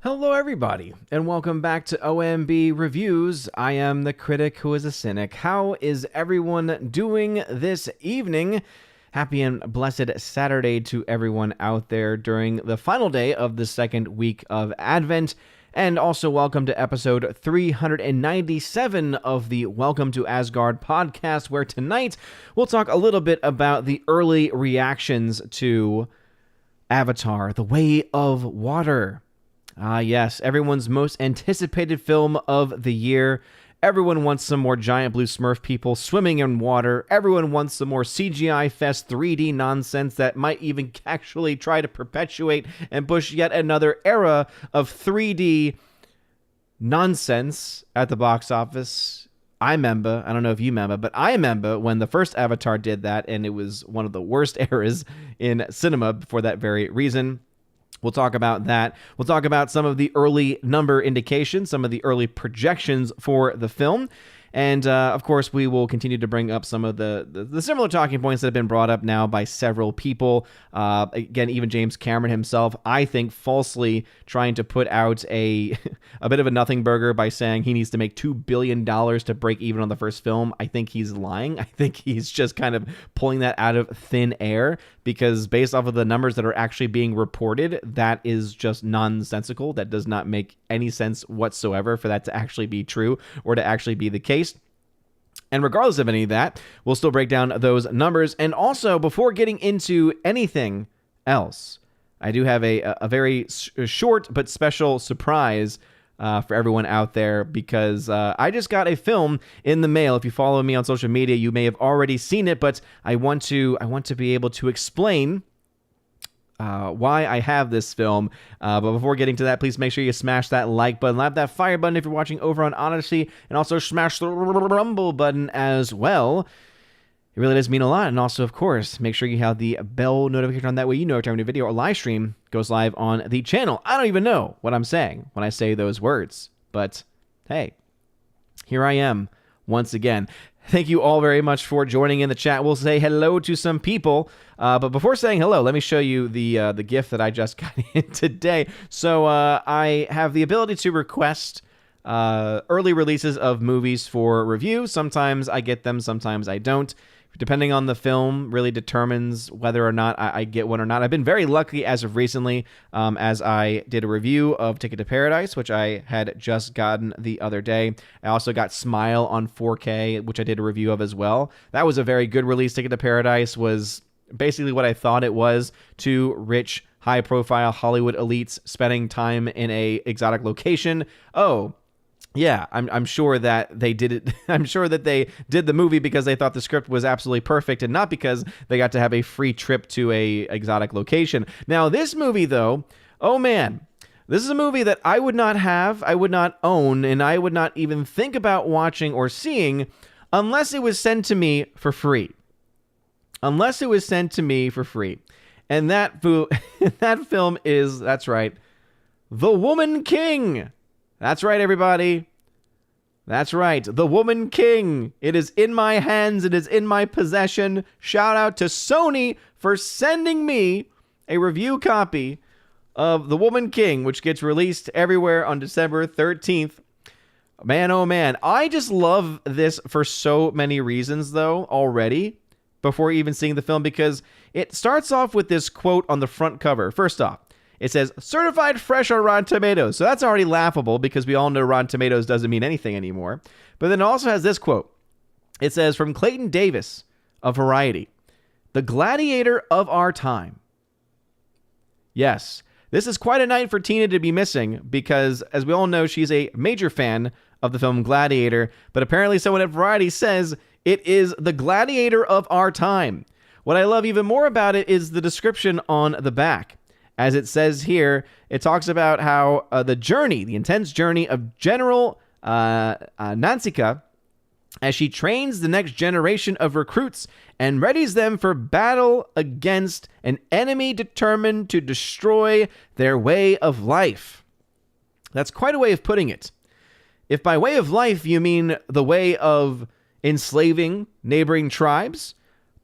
Hello, everybody, and welcome back to OMB Reviews. I am the critic who is a cynic. How is everyone doing this evening? Happy and blessed Saturday to everyone out there during the final day of the second week of Advent. And also welcome to episode 397 of the Welcome to Asgard podcast, where tonight we'll talk a little bit about the early reactions to Avatar: The Way of Water. Yes, everyone's most anticipated film of the year. Everyone wants some more giant blue Smurf people swimming in water. Everyone wants some more CGI Fest 3D nonsense that might even actually try to perpetuate and push yet another era of 3D nonsense at the box office. I don't know if you remember, but I remember when the first Avatar did that, and it was one of the worst eras in cinema for that very reason. We'll talk about that. We'll talk about some of the early number indications, some of the early projections for the film. And, of course, we will continue to bring up some of the similar talking points that have been brought up now by several people. Again, even James Cameron himself, I think, falsely trying to put out a bit of a nothing burger by saying he needs to make $2 billion to break even on the first film. I think he's lying. I think he's just kind of pulling that out of thin air, because based off of the numbers that are actually being reported, that is just nonsensical. That does not make any sense whatsoever for that to actually be true or to actually be the case. And regardless of any of that, we'll still break down those numbers. And also, before getting into anything else, I do have a very short but special surprise for everyone out there, because I just got a film in the mail. If you follow me on social media, you may have already seen it, but I want to be able to explain why I have this film. But before getting to that, please make sure you smash that like button, lap that fire button if you're watching over on Odyssey, and also smash the rumble button as well. It really does mean a lot. And also, of course, make sure you have the bell notification on. That way you know every time a new video or live stream goes live on the channel. I don't even know what I'm saying when I say those words, but hey, here I am once again. Thank you all very much for joining in the chat. We'll say hello to some people, but before saying hello, let me show you the gift that I just got in today. So I have the ability to request early releases of movies for review. Sometimes I get them, sometimes I don't. Depending on the film, really determines whether or not I get one or not. I've been very lucky as of recently, as I did a review of Ticket to Paradise, which I had just gotten the other day. I also got Smile on 4K, which I did a review of as well. That was a very good release. Ticket to Paradise was basically what I thought it was: two rich, high-profile Hollywood elites spending time in a exotic location. Oh, yeah, I'm sure that they did it. I'm sure that they did the movie because they thought the script was absolutely perfect, and not because they got to have a free trip to a exotic location. Now, this movie, though, oh man, this is a movie that I would not have, I would not own, and I would not even think about watching or seeing unless it was sent to me for free. Unless it was sent to me for free. And that film is, that's right, The Woman King. That's right, everybody. That's right. The Woman King. It is in my hands. It is in my possession. Shout out to Sony for sending me a review copy of The Woman King, which gets released everywhere on December 13th. Man, oh man. I just love this for so many reasons, though, already, before even seeing the film, because it starts off with this quote on the front cover. First off, it says, certified fresh on Rotten Tomatoes. So that's already laughable, because we all know Rotten Tomatoes doesn't mean anything anymore. But then it also has this quote. It says, from Clayton Davis of Variety, the gladiator of our time. Yes, this is quite a night for Tina to be missing, because as we all know, she's a major fan of the film Gladiator. But apparently someone at Variety says it is the gladiator of our time. What I love even more about it is the description on the back. As it says here, it talks about how the intense journey of General Nansika, as she trains the next generation of recruits and readies them for battle against an enemy determined to destroy their way of life. That's quite a way of putting it. If by way of life you mean the way of enslaving neighboring tribes,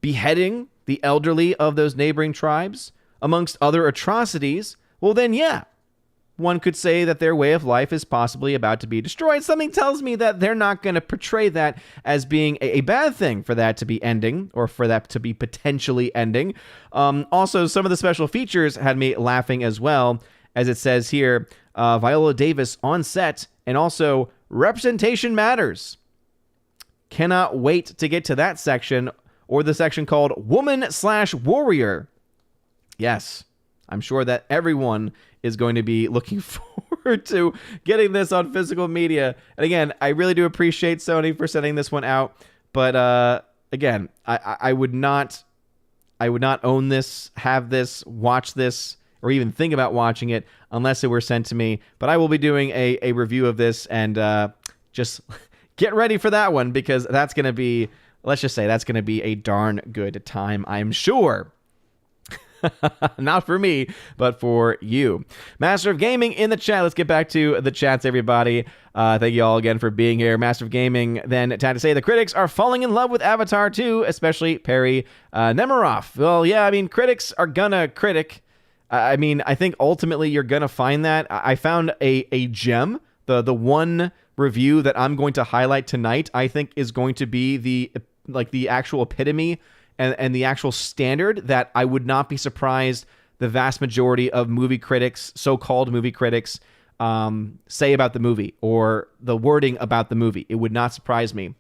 beheading the elderly of those neighboring tribes, amongst other atrocities, well then yeah, one could say that their way of life is possibly about to be destroyed. Something tells me that they're not going to portray that as being a bad thing for that to be ending, or for that to be potentially ending. Also, some of the special features had me laughing as well, as it says here, Viola Davis on set, and also representation matters. Cannot wait to get to that section, or the section called Woman/Warrior. Yes, I'm sure that everyone is going to be looking forward to getting this on physical media. And again, I really do appreciate Sony for sending this one out. But again, I would not own this, have this, watch this, or even think about watching it unless it were sent to me. But I will be doing a review of this, and just get ready for that one, because that's going to be, let's just say, that's going to be a darn good time, I'm sure. Not for me, but for you. Master of Gaming in the chat. Let's get back to the chats, everybody. Thank you all again for being here. Master of Gaming then had to say the critics are falling in love with Avatar 2, especially Perry Nemiroff. Well, yeah, I mean, critics are gonna critic. I mean, I think ultimately you're gonna find that. I found a gem. The one review that I'm going to highlight tonight, I think, is going to be the actual epitome and the actual standard that I would not be surprised the vast majority of movie critics, so-called movie critics, say about the movie, or the wording about the movie. It would not surprise me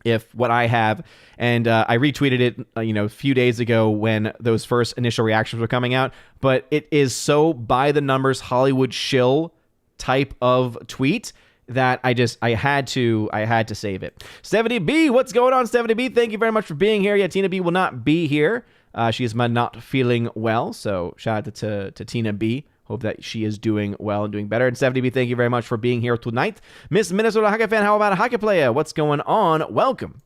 if what I have, and I retweeted it, a few days ago when those first initial reactions were coming out, but it is so by the numbers Hollywood shill type of tweet that I had to save it. 70B, what's going on, 70B? Thank you very much for being here. Yeah, Tina B will not be here. She is not feeling well, so shout out to Tina B. Hope that she is doing well and doing better. And 70B, thank you very much for being here tonight. Miss Minnesota Hockey Fan, how about a hockey player? What's going on? Welcome.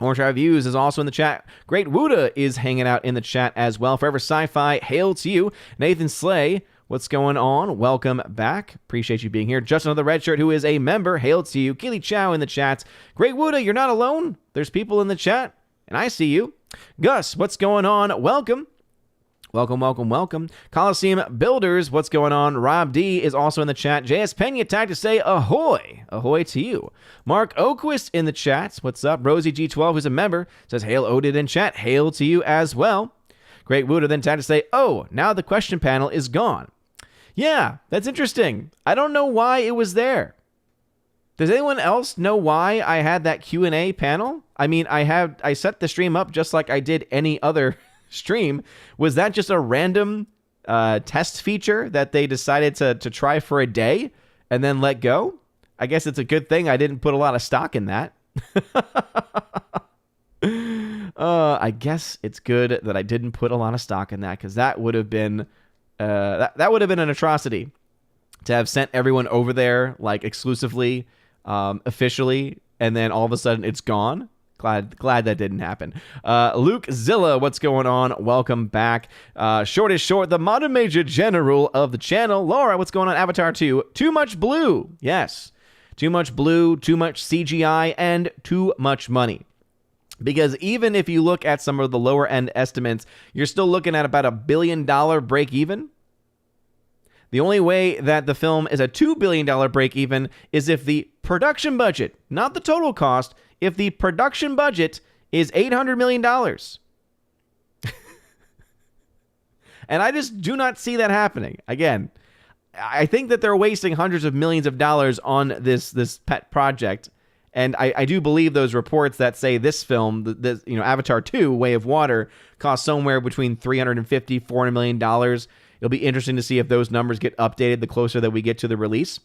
Orange Reviews is also in the chat. Great Wuda is hanging out in the chat as well. Forever Sci-Fi, hail to you. Nathan Slay, what's going on? Welcome back. Appreciate you being here. Justin of the Red Shirt, who is a member, hail to you. Keely Chow in the chat. Great Wuda, you're not alone. There's people in the chat, and I see you. Gus, what's going on? Welcome. Welcome. Coliseum Builders, what's going on? Rob D is also in the chat. JS Pena tagged to say ahoy. Ahoy to you. Mark Oquist in the chat. What's up? Rosie G12, who's a member, says hail Odin in chat. Hail to you as well. Great Wuda then tagged to say, oh, now the question panel is gone. Yeah, that's interesting. I don't know why it was there. Does anyone else know why I had that Q&A panel? I mean, I set the stream up just like I did any other stream. Was that just a random test feature that they decided to try for a day and then let go? I guess it's a good thing I didn't put a lot of stock in that. I guess it's good that I didn't put a lot of stock in that, because that would have been that would have been an atrocity to have sent everyone over there like exclusively, officially, and then all of a sudden it's gone. Glad that didn't happen. Luke Zilla, what's going on? Welcome back. Short is short, the modern major general of the channel. Laura, what's going on? Avatar 2. Too much blue. Yes. Too much blue, too much CGI, and too much money. Because even if you look at some of the lower end estimates, you're still looking at about $1 billion break even. The only way that the film is a $2 billion break even is if the production budget, not the total cost, if the production budget is $800 million. And I just do not see that happening. Again, I think that they're wasting hundreds of millions of dollars on this pet project. And I do believe those reports that say this film, Avatar 2, Way of Water, cost somewhere between $350, $400 million. It'll be interesting to see if those numbers get updated the closer that we get to the release.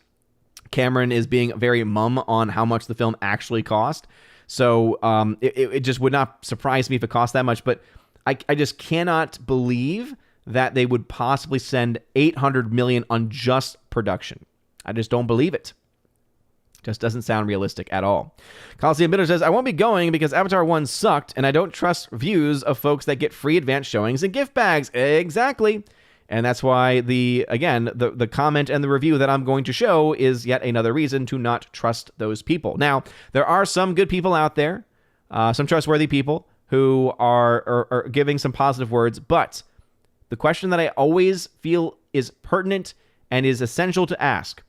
Cameron is being very mum on how much the film actually cost. So it just would not surprise me if it cost that much. But I just cannot believe that they would possibly spend $800 million on just production. I just don't believe it. Just doesn't sound realistic at all. Coliseum Bitter says, I won't be going because Avatar 1 sucked, and I don't trust reviews of folks that get free advance showings and gift bags. Exactly. And that's why the comment and the review that I'm going to show is yet another reason to not trust those people. Now, there are some good people out there, some trustworthy people who are giving some positive words, but the question that I always feel is pertinent and is essential to ask.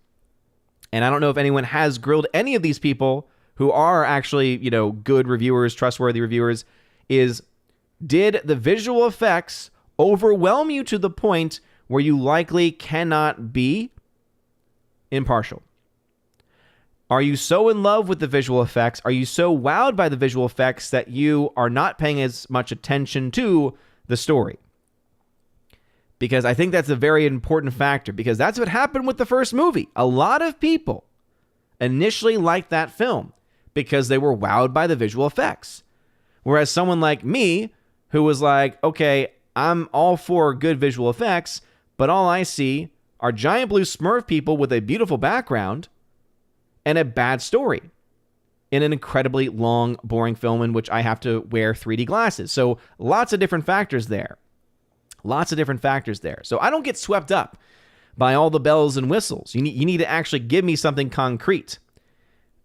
And I don't know if anyone has grilled any of these people who are actually, good reviewers, trustworthy reviewers, is did the visual effects overwhelm you to the point where you likely cannot be impartial? Are you so in love with the visual effects? Are you so wowed by the visual effects that you are not paying as much attention to the story? Because I think that's a very important factor, because that's what happened with the first movie. A lot of people initially liked that film because they were wowed by the visual effects. Whereas someone like me, who was like, okay, I'm all for good visual effects, but all I see are giant blue Smurf people with a beautiful background and a bad story in an incredibly long, boring film in which I have to wear 3D glasses. So lots of different factors there. So I don't get swept up by all the bells and whistles. You need to actually give me something concrete.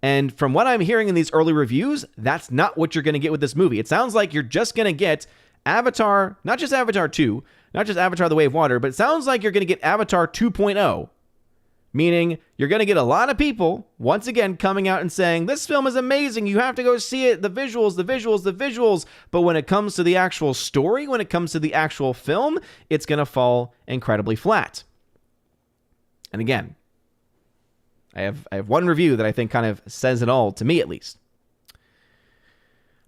And from what I'm hearing in these early reviews, that's not what you're going to get with this movie. It sounds like you're just going to get Avatar, not just Avatar 2, not just Avatar The Way of Water, but it sounds like you're going to get Avatar 2.0, meaning you're going to get a lot of people, once again, coming out and saying, this film is amazing, you have to go see it, the visuals, but when it comes to the actual story, when it comes to the actual film, it's going to fall incredibly flat. And again, I have one review that I think kind of says it all, to me at least.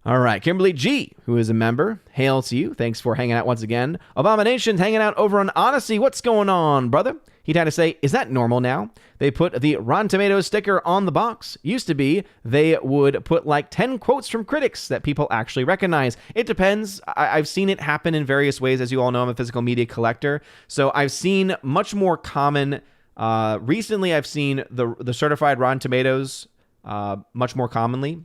All right, Kimberly G., who is a member, hail to you. Thanks for hanging out once again. Abomination's hanging out over on Odyssey. What's going on, brother? He'd had to say, is that normal now? They put the Rotten Tomatoes sticker on the box. Used to be, they would put like 10 quotes from critics that people actually recognize. It depends. I've seen it happen in various ways. As you all know, I'm a physical media collector. So I've seen much more common. Recently, I've seen the certified Rotten Tomatoes much more commonly.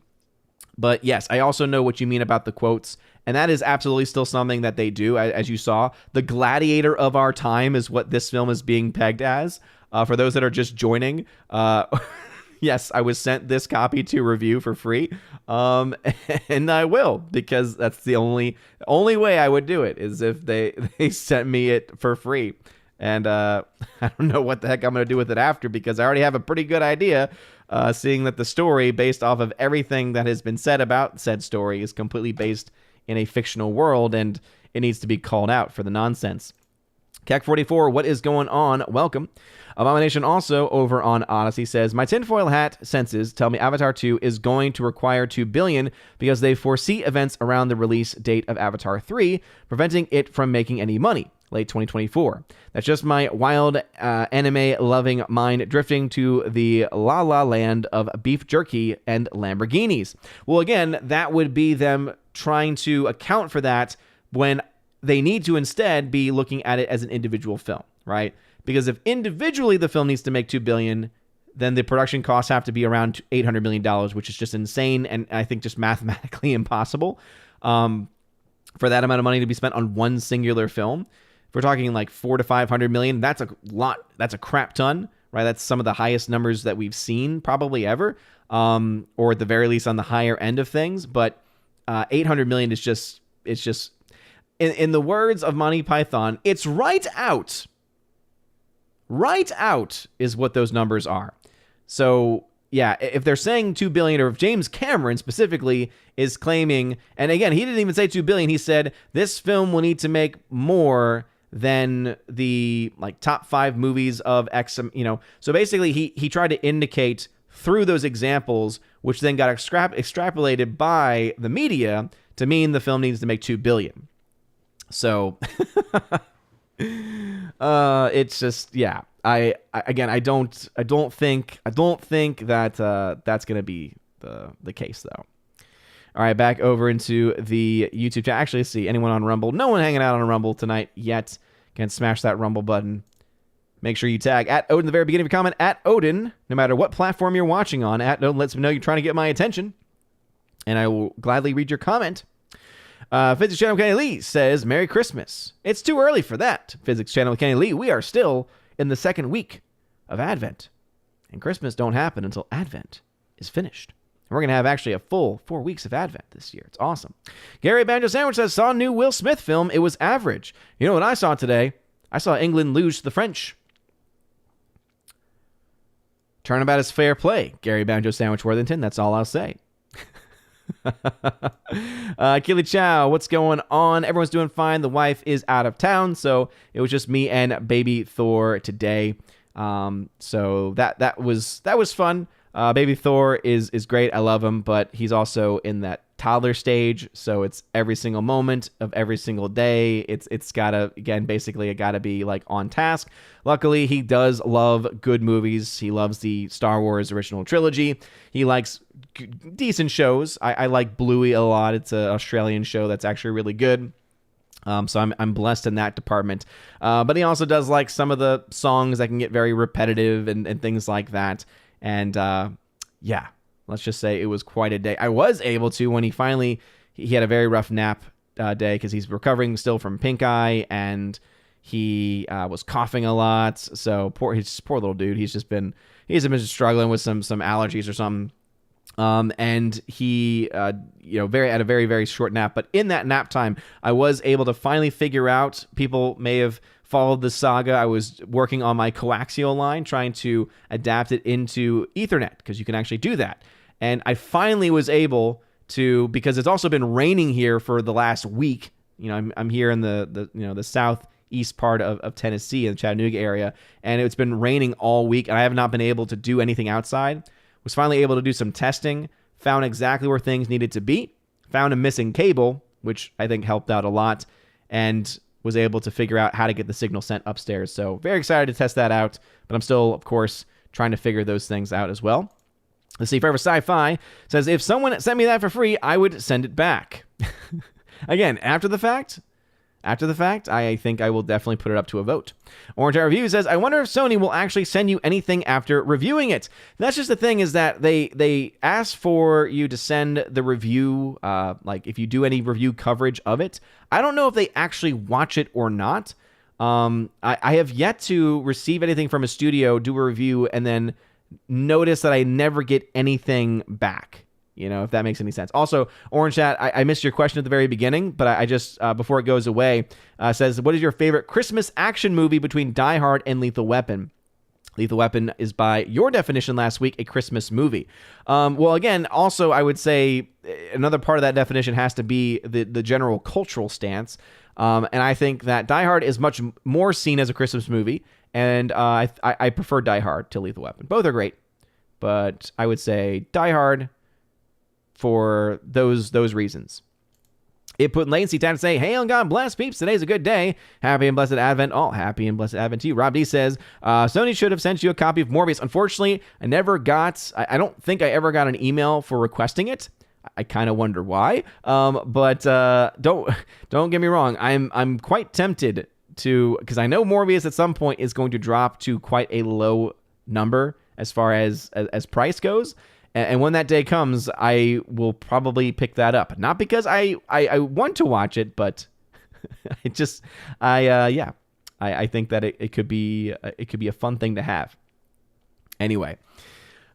But yes, I also know what you mean about the quotes. And that is absolutely still something that they do. As you saw, the gladiator of our time is what this film is being pegged as. For those that are just joining, yes, I was sent this copy to review for free. And I will, because that's the only way I would do it, is if they sent me it for free. And I don't know what the heck I'm going to do with it after, because I already have a pretty good idea, seeing that the story, based off of everything that has been said about said story, is completely based in a fictional world, and it needs to be called out for the nonsense. Kek44, what is going on? Welcome. Abomination also over on Odyssey says, my tinfoil hat senses tell me Avatar 2 is going to require $2 billion because they foresee events around the release date of Avatar 3, preventing it from making any money. Late 2024. That's just my wild anime-loving mind drifting to the la la land of beef jerky and Lamborghinis. Well, again, that would be them trying to account for that when they need to instead be looking at it as an individual film, right? Because if individually the film needs to make $2 billion, then the production costs have to be around $800 million, which is just insane and I think just mathematically impossible for that amount of money to be spent on one singular film. If we're talking like $400 to $500 million, that's a lot. That's a crap ton, right? That's some of the highest numbers that we've seen probably ever, or at the very least on the higher end of things. But $800 million is just, it's just, in the words of Monty Python, it's right out. Right out is what those numbers are. So yeah, if they're saying $2 billion, or if James Cameron specifically is claiming, and again, he didn't even say $2 billion. He said this film will need to make more than the like top 5 movies of X, So basically he tried to indicate through those examples, which then got extrapolated by the media to mean the film needs to make $2 billion. So it's just, yeah, I don't think that that's going to be the case though. All right, back over into the YouTube chat. Actually, let's see, anyone on Rumble? No one hanging out on Rumble tonight yet. Can smash that Rumble button. Make sure you tag at Odin at the very beginning of your comment, at Odin, no matter what platform you're watching on. At Odin lets me know you're trying to get my attention, and I will gladly read your comment. Physics Channel Kenny Lee says, Merry Christmas. It's too early for that. Physics Channel Kenny Lee, we are still in the second week of Advent, and Christmas don't happen until Advent is finished. We're going to have actually a full 4 weeks of Advent this year. It's awesome. Gary Banjo Sandwich says, saw a new Will Smith film. It was average. You know what I saw today? I saw England lose to the French. Turnabout is fair play. Gary Banjo Sandwich Worthington. That's all I'll say. Keely Chow, what's going on? Everyone's doing fine. The wife is out of town, so it was just me and baby Thor today. So that was fun. Baby Thor is great. I love him, but he's also in that toddler stage, so it's every single moment of every single day. It's gotta, again, basically it gotta be like on task. Luckily, he does love good movies. He loves the Star Wars original trilogy. He likes decent shows. I like Bluey a lot. It's an Australian show that's actually really good. So I'm blessed in that department. But he also does like some of the songs that can get very repetitive and things like that. And yeah, let's just say it was quite a day. I was able to, when he had a very rough nap day because he's recovering still from pink eye, and he was coughing a lot. So poor little dude. He's been struggling with some allergies or something. And he, had a very, very short nap. But in that nap time, I was able to finally figure out, people may have followed the saga. I was working on my coaxial line, trying to adapt it into Ethernet, because you can actually do that. And I finally was able to, because it's also been raining here for the last week. I'm here in the southeast part of Tennessee, in the Chattanooga area, and it's been raining all week, and I have not been able to do anything outside. Was finally able to do some testing, found exactly where things needed to be, found a missing cable, which I think helped out a lot, and was able to figure out how to get the signal sent upstairs. So very excited to test that out, but I'm still, of course, trying to figure those things out as well. Let's see, Forever Sci-Fi says, if someone sent me that for free, I would send it back. Again, after the fact, I think I will definitely put it up to a vote. Orange Eye Review says, I wonder if Sony will actually send you anything after reviewing it. That's just the thing, is that they ask for you to send the review, like if you do any review coverage of it. I don't know if they actually watch it or not. I have yet to receive anything from a studio, do a review, and then notice that I never get anything back. If that makes any sense. Also, Orange Chat, I missed your question at the very beginning, but I just, before it goes away, says, what is your favorite Christmas action movie between Die Hard and Lethal Weapon? Lethal Weapon is, by your definition last week, a Christmas movie. Well, again, also, I would say another part of that definition has to be the general cultural stance. And I think that Die Hard is much more seen as a Christmas movie, and I prefer Die Hard to Lethal Weapon. Both are great, but I would say Die Hard for those reasons. It put latency time to say, hail and God bless, peeps. Today's a good day. Happy and blessed Advent. Oh, happy and blessed Advent to you. Rob D says, Sony should have sent you a copy of Morbius. Unfortunately, I don't think I ever got an email for requesting it. I kind of wonder why. But don't get me wrong. I'm quite tempted to, because I know Morbius at some point is going to drop to quite a low number as far as price goes. And when that day comes, I will probably pick that up. Not because I want to watch it, but I think that it could be a fun thing to have. Anyway,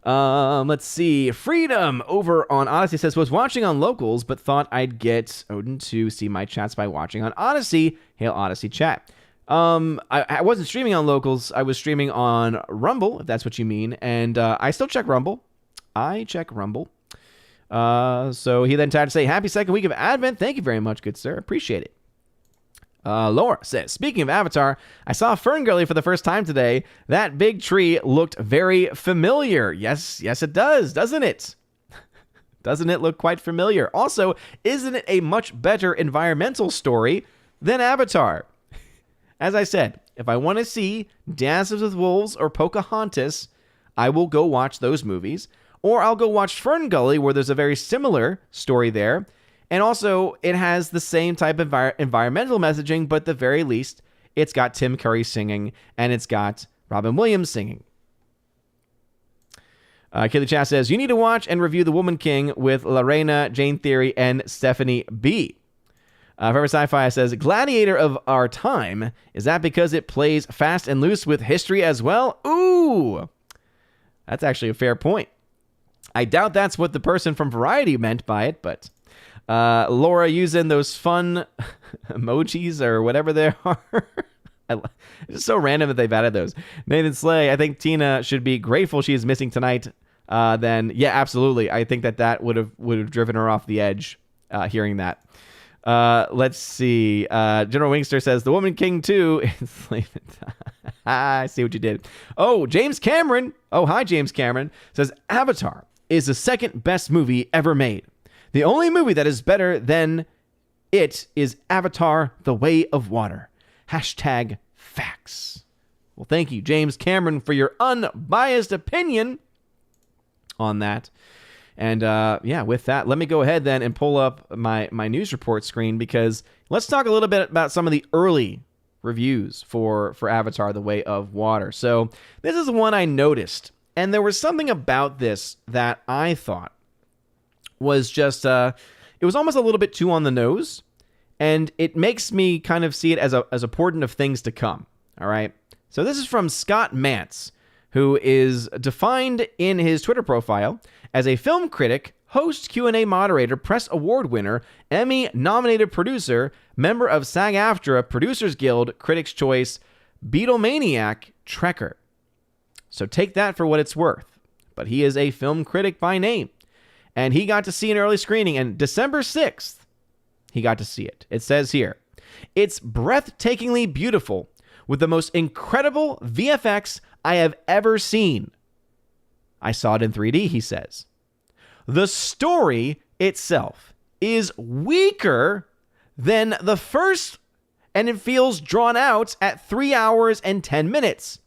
let's see. Freedom over on Odyssey says, was watching on Locals, but thought I'd get Odin to see my chats by watching on Odyssey. Hail Odyssey chat. I wasn't streaming on Locals. I was streaming on Rumble, if that's what you mean. And I still check Rumble. So he then tried to say, happy second week of Advent. Thank you very much, good sir. Appreciate it. Laura says, speaking of Avatar, I saw Ferngully for the first time today. That big tree looked very familiar. Yes, it does, doesn't it? Doesn't it look quite familiar? Also, isn't it a much better environmental story than Avatar? As I said, if I want to see Dances with Wolves or Pocahontas, I will go watch those movies. Or I'll go watch Ferngully, where there's a very similar story there. And also, it has the same type of environmental messaging, but at the very least, it's got Tim Curry singing, and it's got Robin Williams singing. Kelly Chat says, you need to watch and review The Woman King with Lorena, Jane Theory, and Stephanie B. Forever Sci-Fi says, Gladiator of our time, is that because it plays fast and loose with history as well? Ooh! That's actually a fair point. I doubt that's what the person from Variety meant by it, but Laura using those fun emojis or whatever they are. It's so random that they've added those. Nathan Slay, I think Tina should be grateful she is missing tonight. Then yeah, absolutely. I think that would have driven her off the edge. Hearing that. Let's see. General Wingster says The Woman King 2 is I see what you did. Oh, James Cameron. Oh, hi, James Cameron. Says Avatar is the second best movie ever made. The only movie that is better than it is Avatar: The Way of Water. Hashtag facts. Well, thank you, James Cameron, for your unbiased opinion on that. And yeah, with that, let me go ahead then and pull up my news report screen, because let's talk a little bit about some of the early reviews for Avatar: The Way of Water. So this is one I noticed, and there was something about this that I thought was just, it was almost a little bit too on the nose, and it makes me kind of see it as important of things to come. All right. So this is from Scott Mantz, who is defined in his Twitter profile as a film critic, host, Q&A moderator, press award winner, Emmy-nominated producer, member of SAG-AFTRA, Producers Guild, Critics' Choice, Beatlemaniac, Trekker. So take that for what it's worth. But he is a film critic by name. And he got to see an early screening, and December 6th, he got to see it. It says here, it's breathtakingly beautiful, with the most incredible VFX I have ever seen. I saw it in 3D, he says. The story itself is weaker than the first, and it feels drawn out at 3 hours and 10 minutes.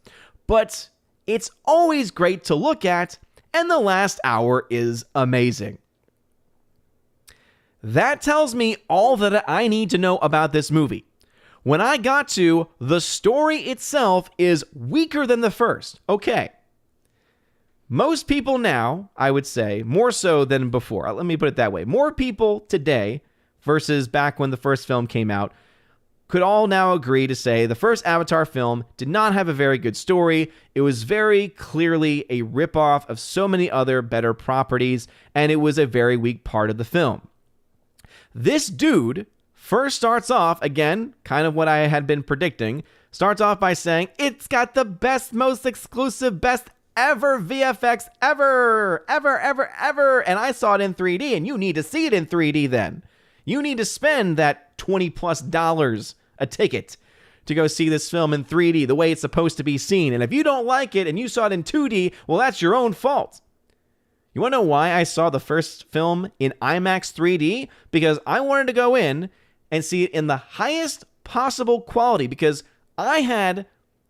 But it's always great to look at, and the last hour is amazing. That tells me all that I need to know about this movie. When I got to the story itself is weaker than the first. Okay. Most people now, I would say, more so than before. Let me put it that way. More people today versus back when the first film came out could all now agree to say the first Avatar film did not have a very good story. It was very clearly a ripoff of so many other better properties, and it was a very weak part of the film. This dude first starts off, again, kind of what I had been predicting, starts off by saying, it's got the best, most exclusive, best ever VFX ever. And I saw it in 3D, and you need to see it in 3D then. You need to spend that $20+ a ticket to go see this film in 3D the way it's supposed to be seen. And if you don't like it and you saw it in 2D, well, that's your own fault. You want to know why I saw the first film in IMAX 3D? Because I wanted to go in and see it in the highest possible quality, because I had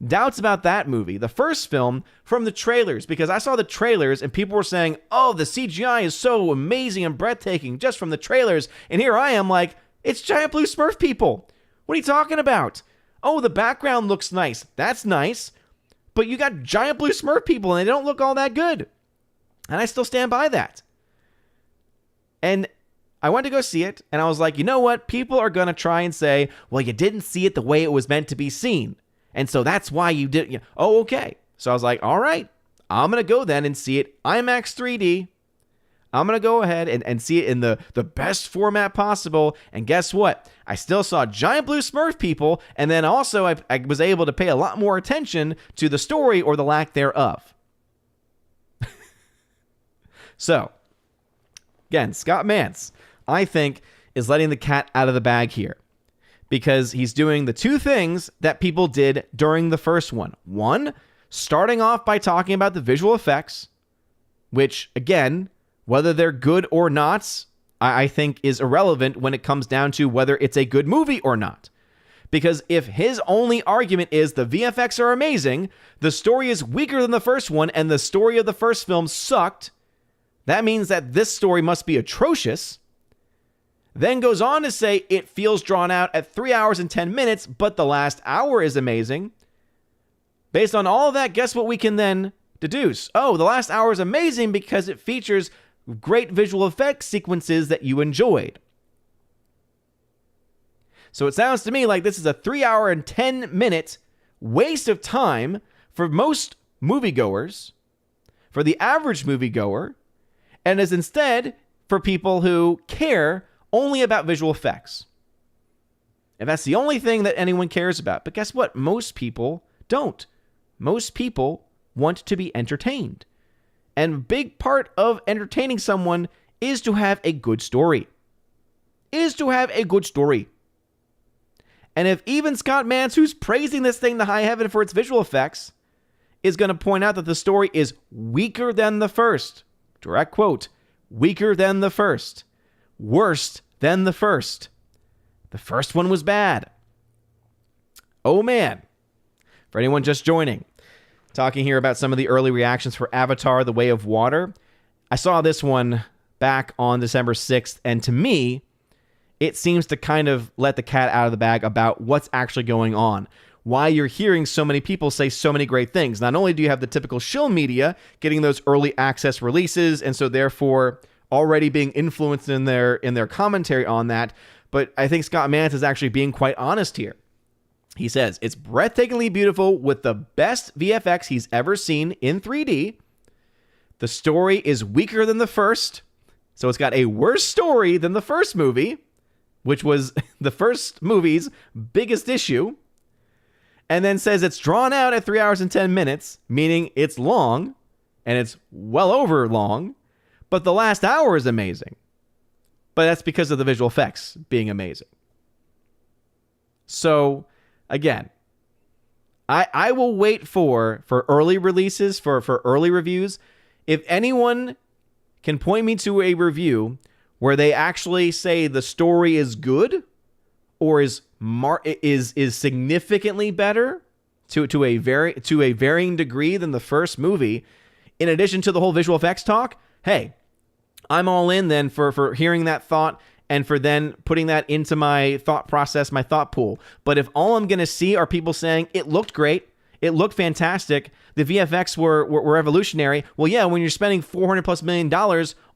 doubts about that movie, the first film, from the trailers, because I saw the trailers and people were saying, oh, the CGI is so amazing and breathtaking just from the trailers. And here I am like, it's giant blue Smurf people. What are you talking about? Oh, the background looks nice. That's nice. But you got giant blue Smurf people and they don't look all that good. And I still stand by that. And I went to go see it, and I was like, you know what? People are going to try and say, well, you didn't see it the way it was meant to be seen. And so that's why you didn't. Oh, okay. So I was like, all right, I'm going to go then and see it IMAX 3D. I'm going to go ahead and see it in the best format possible. And guess what? I still saw giant blue Smurf people. And then also I was able to pay a lot more attention to the story or the lack thereof. So, again, Scott Mantz, I think, is letting the cat out of the bag here, because he's doing the two things that people did during the first one. One, starting off by talking about the visual effects, which, again, whether they're good or not, I think is irrelevant when it comes down to whether it's a good movie or not. Because if his only argument is the VFX are amazing, the story is weaker than the first one, and the story of the first film sucked, that means that this story must be atrocious. Then goes on to say it feels drawn out at 3 hours and 10 minutes, but the last hour is amazing. Based on all of that, guess what we can then deduce? Oh, the last hour is amazing because it features great visual effects sequences that you enjoyed. So it sounds to me like this is a 3 hour and 10 minute waste of time for most moviegoers, for the average moviegoer, and is instead for people who care only about visual effects. If that's the only thing that anyone cares about. But guess what? Most people don't. Most people want to be entertained. And a big part of entertaining someone is to have a good story. And if even Scott Mantz, who's praising this thing to high heaven for its visual effects, is going to point out that the story is weaker than the first, direct quote, weaker than the first, worse than the first. The first one was bad. Oh man. For anyone just joining, talking here about some of the early reactions for Avatar: The Way of Water. I saw this one back on December 6th, and to me, it seems to kind of let the cat out of the bag about what's actually going on. Why you're hearing so many people say so many great things. Not only do you have the typical shill media getting those early access releases, and so therefore already being influenced in their commentary on that, but I think Scott Mantz is actually being quite honest here. He says, it's breathtakingly beautiful with the best VFX he's ever seen in 3D. The story is weaker than the first, so it's got a worse story than the first movie, which was the first movie's biggest issue. And then says it's drawn out at 3 hours and 10 minutes, meaning it's long, and it's well over long, but the last hour is amazing. But that's because of the visual effects being amazing. So, again, I will wait for early releases, for early reviews. If anyone can point me to a review where they actually say the story is good or is significantly better to a varying degree than the first movie, in addition to the whole visual effects talk, hey, I'm all in then for hearing that thought and for then putting that into my thought process, my thought pool. But if all I'm going to see are people saying it looked great, it looked fantastic, the VFX were revolutionary, well, yeah, when you're spending $400+ million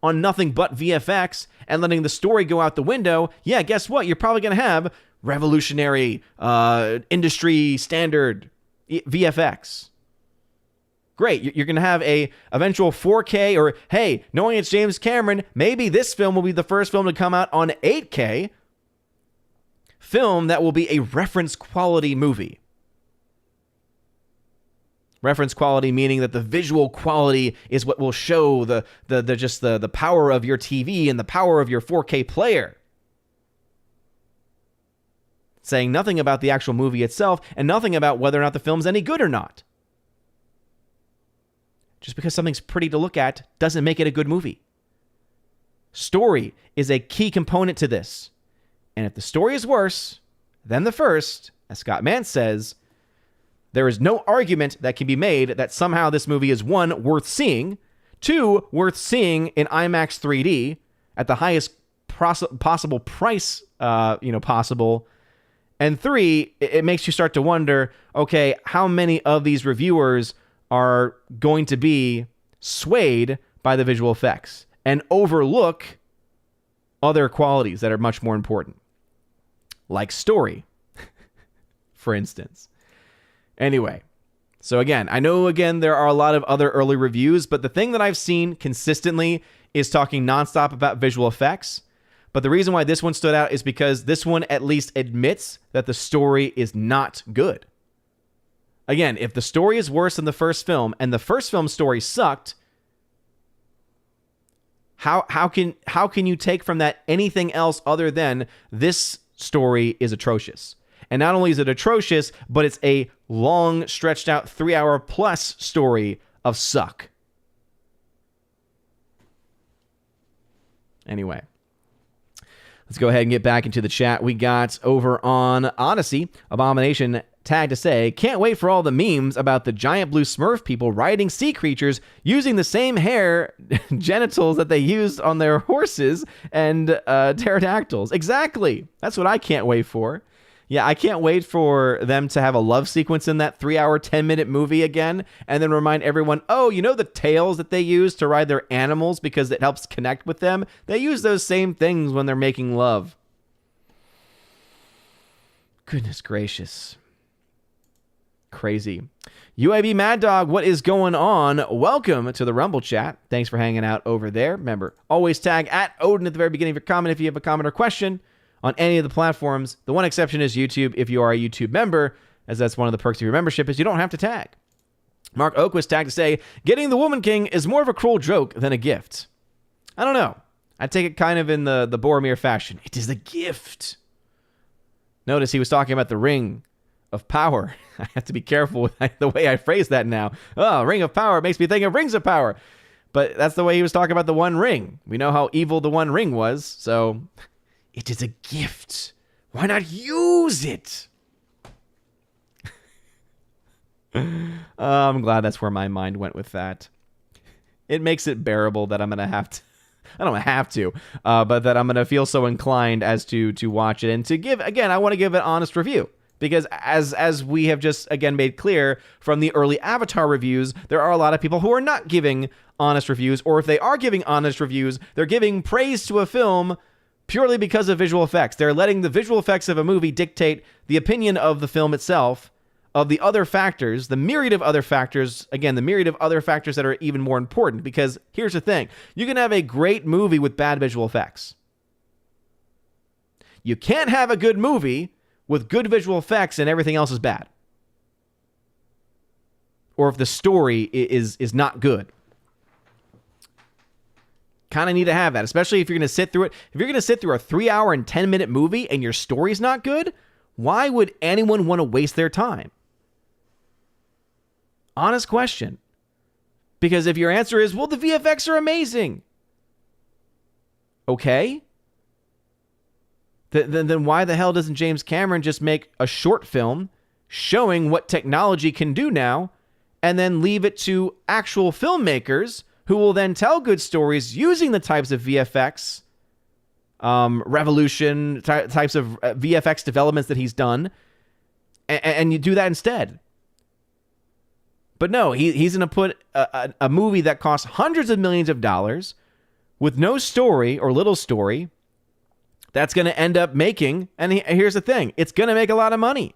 on nothing but VFX and letting the story go out the window, yeah, guess what? You're probably going to have revolutionary, industry standard VFX. Great, you're going to have a eventual 4K, or hey, knowing it's James Cameron, maybe this film will be the first film to come out on 8K film that will be a reference quality movie. Reference quality meaning that the visual quality is what will show the power of your TV and the power of your 4K player. Saying nothing about the actual movie itself and nothing about whether or not the film's any good or not. Just because something's pretty to look at doesn't make it a good movie. Story is a key component to this. And if the story is worse than the first, as Scott Mantz says, there is no argument that can be made that somehow this movie is 1, worth seeing, 2, worth seeing in IMAX 3D at the highest possible price possible, and 3, it makes you start to wonder, okay, how many of these reviewers are going to be swayed by the visual effects and overlook other qualities that are much more important, like story, for instance. Anyway, so again, I know there are a lot of other early reviews, but the thing that I've seen consistently is talking nonstop about visual effects. But the reason why this one stood out is because this one at least admits that the story is not good. Again, if the story is worse than the first film and the first film's story sucked, how can you take from that anything else other than this story is atrocious? And not only is it atrocious, but it's a long, stretched out 3-hour plus story of suck. Anyway, let's go ahead and get back into the chat. We got over on Odyssey, Abomination tagged to say, can't wait for all the memes about the giant blue Smurf people riding sea creatures using the same hair genitals that they used on their horses and pterodactyls. Exactly. That's what I can't wait for. Yeah, I can't wait for them to have a love sequence in that 3-hour, 10-minute movie again, and then remind everyone, oh, you know the tails that they use to ride their animals because it helps connect with them? They use those same things when they're making love. Goodness gracious. Crazy. UAB Mad Dog, what is going on? Welcome to the Rumble chat. Thanks for hanging out over there. Remember, always tag at Odin at the very beginning of your comment if you have a comment or question. on any of the platforms. The one exception is YouTube if you are a YouTube member, as that's one of the perks of your membership is you don't have to tag. Mark Oak was tagged to say, getting the Woman King is more of a cruel joke than a gift. I don't know. I take it kind of in the Boromir fashion. It is a gift. Notice he was talking about the ring of power. I have to be careful with the way I phrase that now. Oh, ring of power makes me think of rings of power. But that's the way he was talking about the One Ring. We know how evil the One Ring was, so it is a gift. Why not use it? I'm glad that's where my mind went with that. It makes it bearable that I'm going to have to, I don't have to, but that I'm going to feel so inclined as to watch it and to give, again, I want to give an honest review. Because as we have just, again, made clear from the early Avatar reviews, there are a lot of people who are not giving honest reviews, or if they are giving honest reviews, they're giving praise to a film purely because of visual effects. They're letting the visual effects of a movie dictate the opinion of the film itself, of the other factors, the myriad of other factors, again, the myriad of other factors that are even more important. Because here's the thing, you can have a great movie with bad visual effects. You can't have a good movie with good visual effects and everything else is bad. Or if the story is not good. Kind of need to have that, especially if you're going to sit through it. If you're going to sit through a 3-hour and 10-minute movie and your story's not good, why would anyone want to waste their time? Honest question. Because if your answer is, well, the VFX are amazing. Okay. Then why the hell doesn't James Cameron just make a short film showing what technology can do now and then leave it to actual filmmakers who will then tell good stories using the types of VFX revolution, types of VFX developments that he's done, and you do that instead. But no, he's going to put a movie that costs hundreds of millions of dollars with no story or little story that's going to end up making, and here's the thing, it's going to make a lot of money.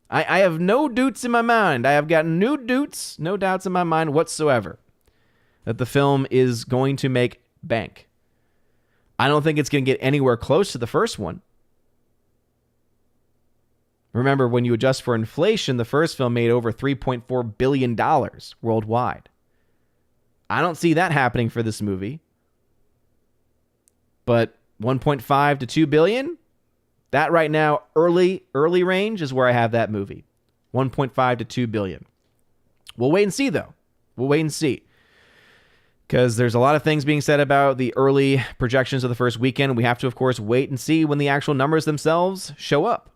I have no doubts in my mind. I have got no doubts in my mind whatsoever that the film is going to make bank. I don't think it's going to get anywhere close to the first one. Remember, when you adjust for inflation, the first film made over $3.4 billion worldwide. I don't see that happening for this movie. But 1.5 to 2 billion, that right now, early range is where I have that movie. 1.5 to 2 billion. We'll wait and see, though. We'll wait and see. Because there's a lot of things being said about the early projections of the first weekend. We have to, of course, wait and see when the actual numbers themselves show up.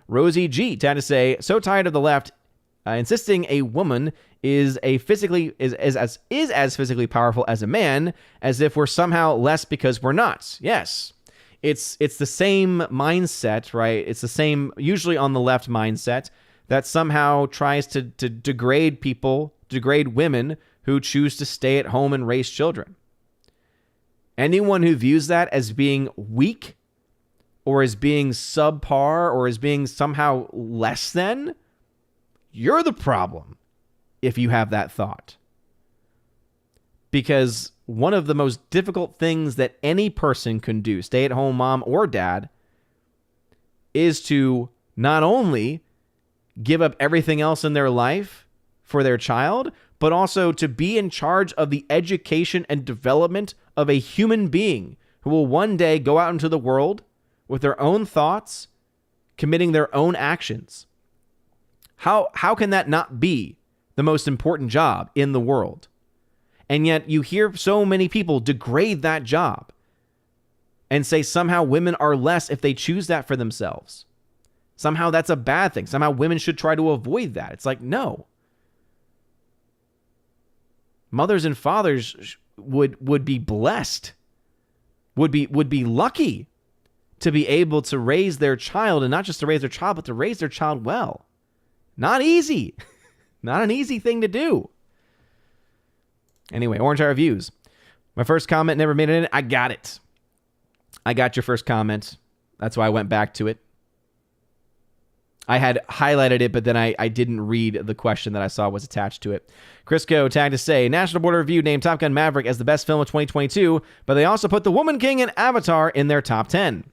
Rosie G had to say, so tired of the left insisting a woman is as physically powerful as a man, as if we're somehow less because we're not. Yes, it's the same mindset, right? It's the same, usually on the left mindset, that somehow tries to degrade people, degrade women who choose to stay at home and raise children. Anyone who views that as being weak or as being subpar or as being somehow less than, you're the problem if you have that thought. Because one of the most difficult things that any person can do, stay-at-home mom or dad, is to not only give up everything else in their life for their child, but also to be in charge of the education and development of a human being who will one day go out into the world with their own thoughts, committing their own actions. How can that not be the most important job in the world? And yet you hear so many people degrade that job and say somehow women are less if they choose that for themselves. Somehow that's a bad thing. Somehow women should try to avoid that. It's like, no. Mothers and fathers would be blessed, would be lucky to be able to raise their child, and not just to raise their child, but to raise their child well. Not easy. Not an easy thing to do. Anyway, Orange Eye Reviews. My first comment never made it in. I got it. I got your first comment. That's why I went back to it. I had highlighted it, but then I didn't read the question that I saw was attached to it. Crisco tagged to say, National Board of Review named Top Gun Maverick as the best film of 2022, but they also put The Woman King and Avatar in their top 10.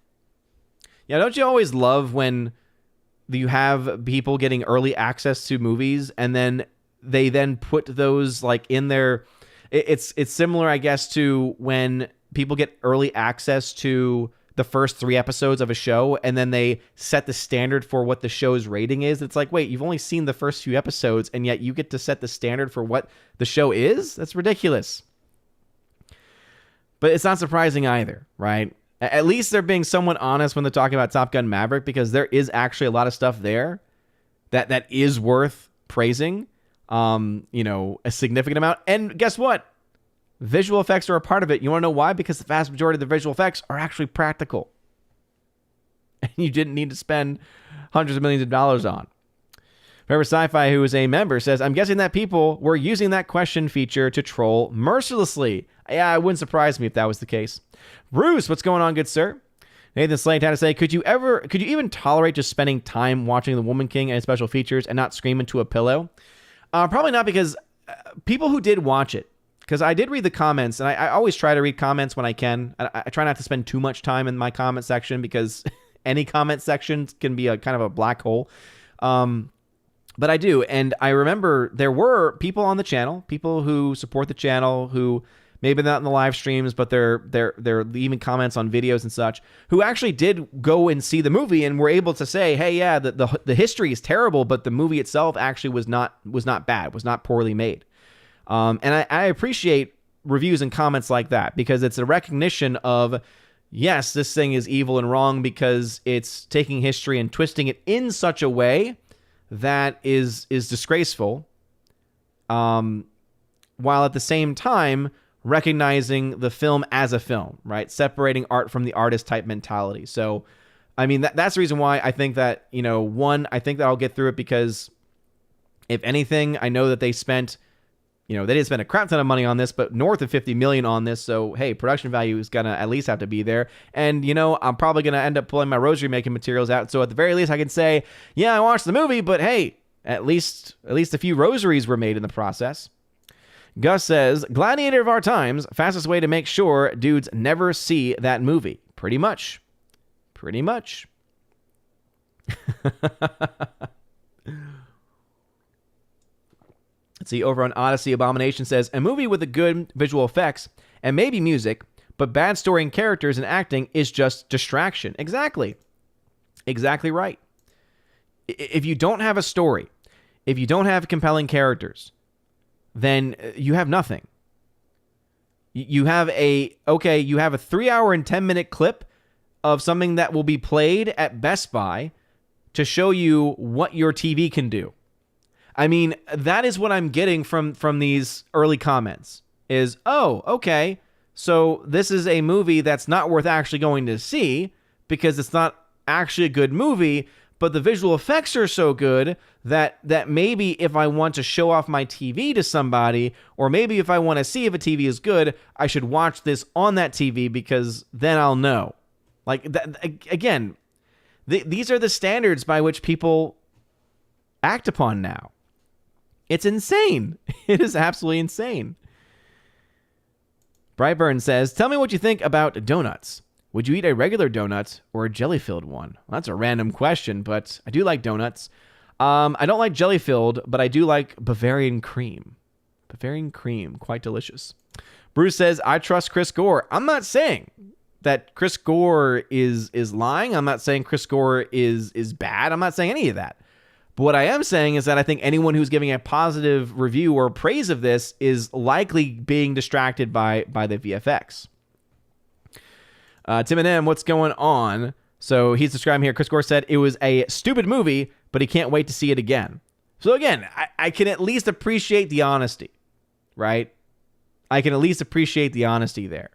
Yeah, don't you always love when you have people getting early access to movies and then they then put those like in their... It's similar, I guess, to when people get early access to the first 3 episodes of a show and then they set the standard for what the show's rating is. It's like, wait, you've only seen the first few episodes and yet you get to set the standard for what the show is? That's ridiculous. But it's not surprising either, right? At least they're being somewhat honest when they're talking about Top Gun Maverick, because there is actually a lot of stuff there that is worth praising, a significant amount. And guess what? Visual effects are a part of it. You want to know why? Because the vast majority of the visual effects are actually practical. And you didn't need to spend hundreds of millions of dollars on. Forever Sci-Fi, who is a member, says, I'm guessing that people were using that question feature to troll mercilessly. Yeah, it wouldn't surprise me if that was the case. Bruce, what's going on, good sir? Nathan Slade had to say, could you even tolerate just spending time watching The Woman King and special features and not scream into a pillow? Probably not, because people who did watch it, because I did read the comments, and I always try to read comments when I can. I try not to spend too much time in my comment section, because any comment section can be a kind of a black hole. But I do, and I remember there were people on the channel, people who support the channel, who maybe not in the live streams, but they're leaving comments on videos and such, who actually did go and see the movie and were able to say, hey, yeah, the history is terrible, but the movie itself actually was not bad, was not poorly made. And I appreciate reviews and comments like that, because it's a recognition of, yes, this thing is evil and wrong because it's taking history and twisting it in such a way that is disgraceful, while at the same time recognizing the film as a film, right? Separating art from the artist type mentality. So, I mean, that's the reason why I think that, I think that I'll get through it, because if anything, I know that they spent, they didn't spend a crap ton of money on this, but north of $50 million on this. So, hey, production value is going to at least have to be there. And, I'm probably going to end up pulling my rosary making materials out. So at the very least, I can say, yeah, I watched the movie, but hey, at least a few rosaries were made in the process. Gus says, gladiator of our times, fastest way to make sure dudes never see that movie. Pretty much. Let's see, over on Odyssey, Abomination says, a movie with a good visual effects and maybe music, but bad story and characters and acting is just distraction. Exactly right. If you don't have a story, if you don't have compelling characters, then you have nothing. You have a 3-hour and 10-minute clip of something that will be played at Best Buy to show you what your TV can do. I mean, that is what I'm getting from these early comments is, oh, okay, so this is a movie that's not worth actually going to see because it's not actually a good movie, but the visual effects are so good that maybe if I want to show off my TV to somebody, or maybe if I want to see if a TV is good, I should watch this on that TV because then I'll know. Like, that, again, these are the standards by which people act upon now. It's insane. It is absolutely insane. Brightburn says, tell me what you think about donuts. Would you eat a regular donut or a jelly-filled one? Well, that's a random question, but I do like donuts. I don't like jelly-filled, but I do like Bavarian cream. Bavarian cream, quite delicious. Bruce says, I trust Chris Gore. I'm not saying that Chris Gore is lying. I'm not saying Chris Gore is bad. I'm not saying any of that. But what I am saying is that I think anyone who's giving a positive review or praise of this is likely being distracted by the VFX. Tim and M, what's going on? So he's describing here, Chris Gore said it was a stupid movie, but he can't wait to see it again. So again, I can at least appreciate the honesty, right? I can at least appreciate the honesty there.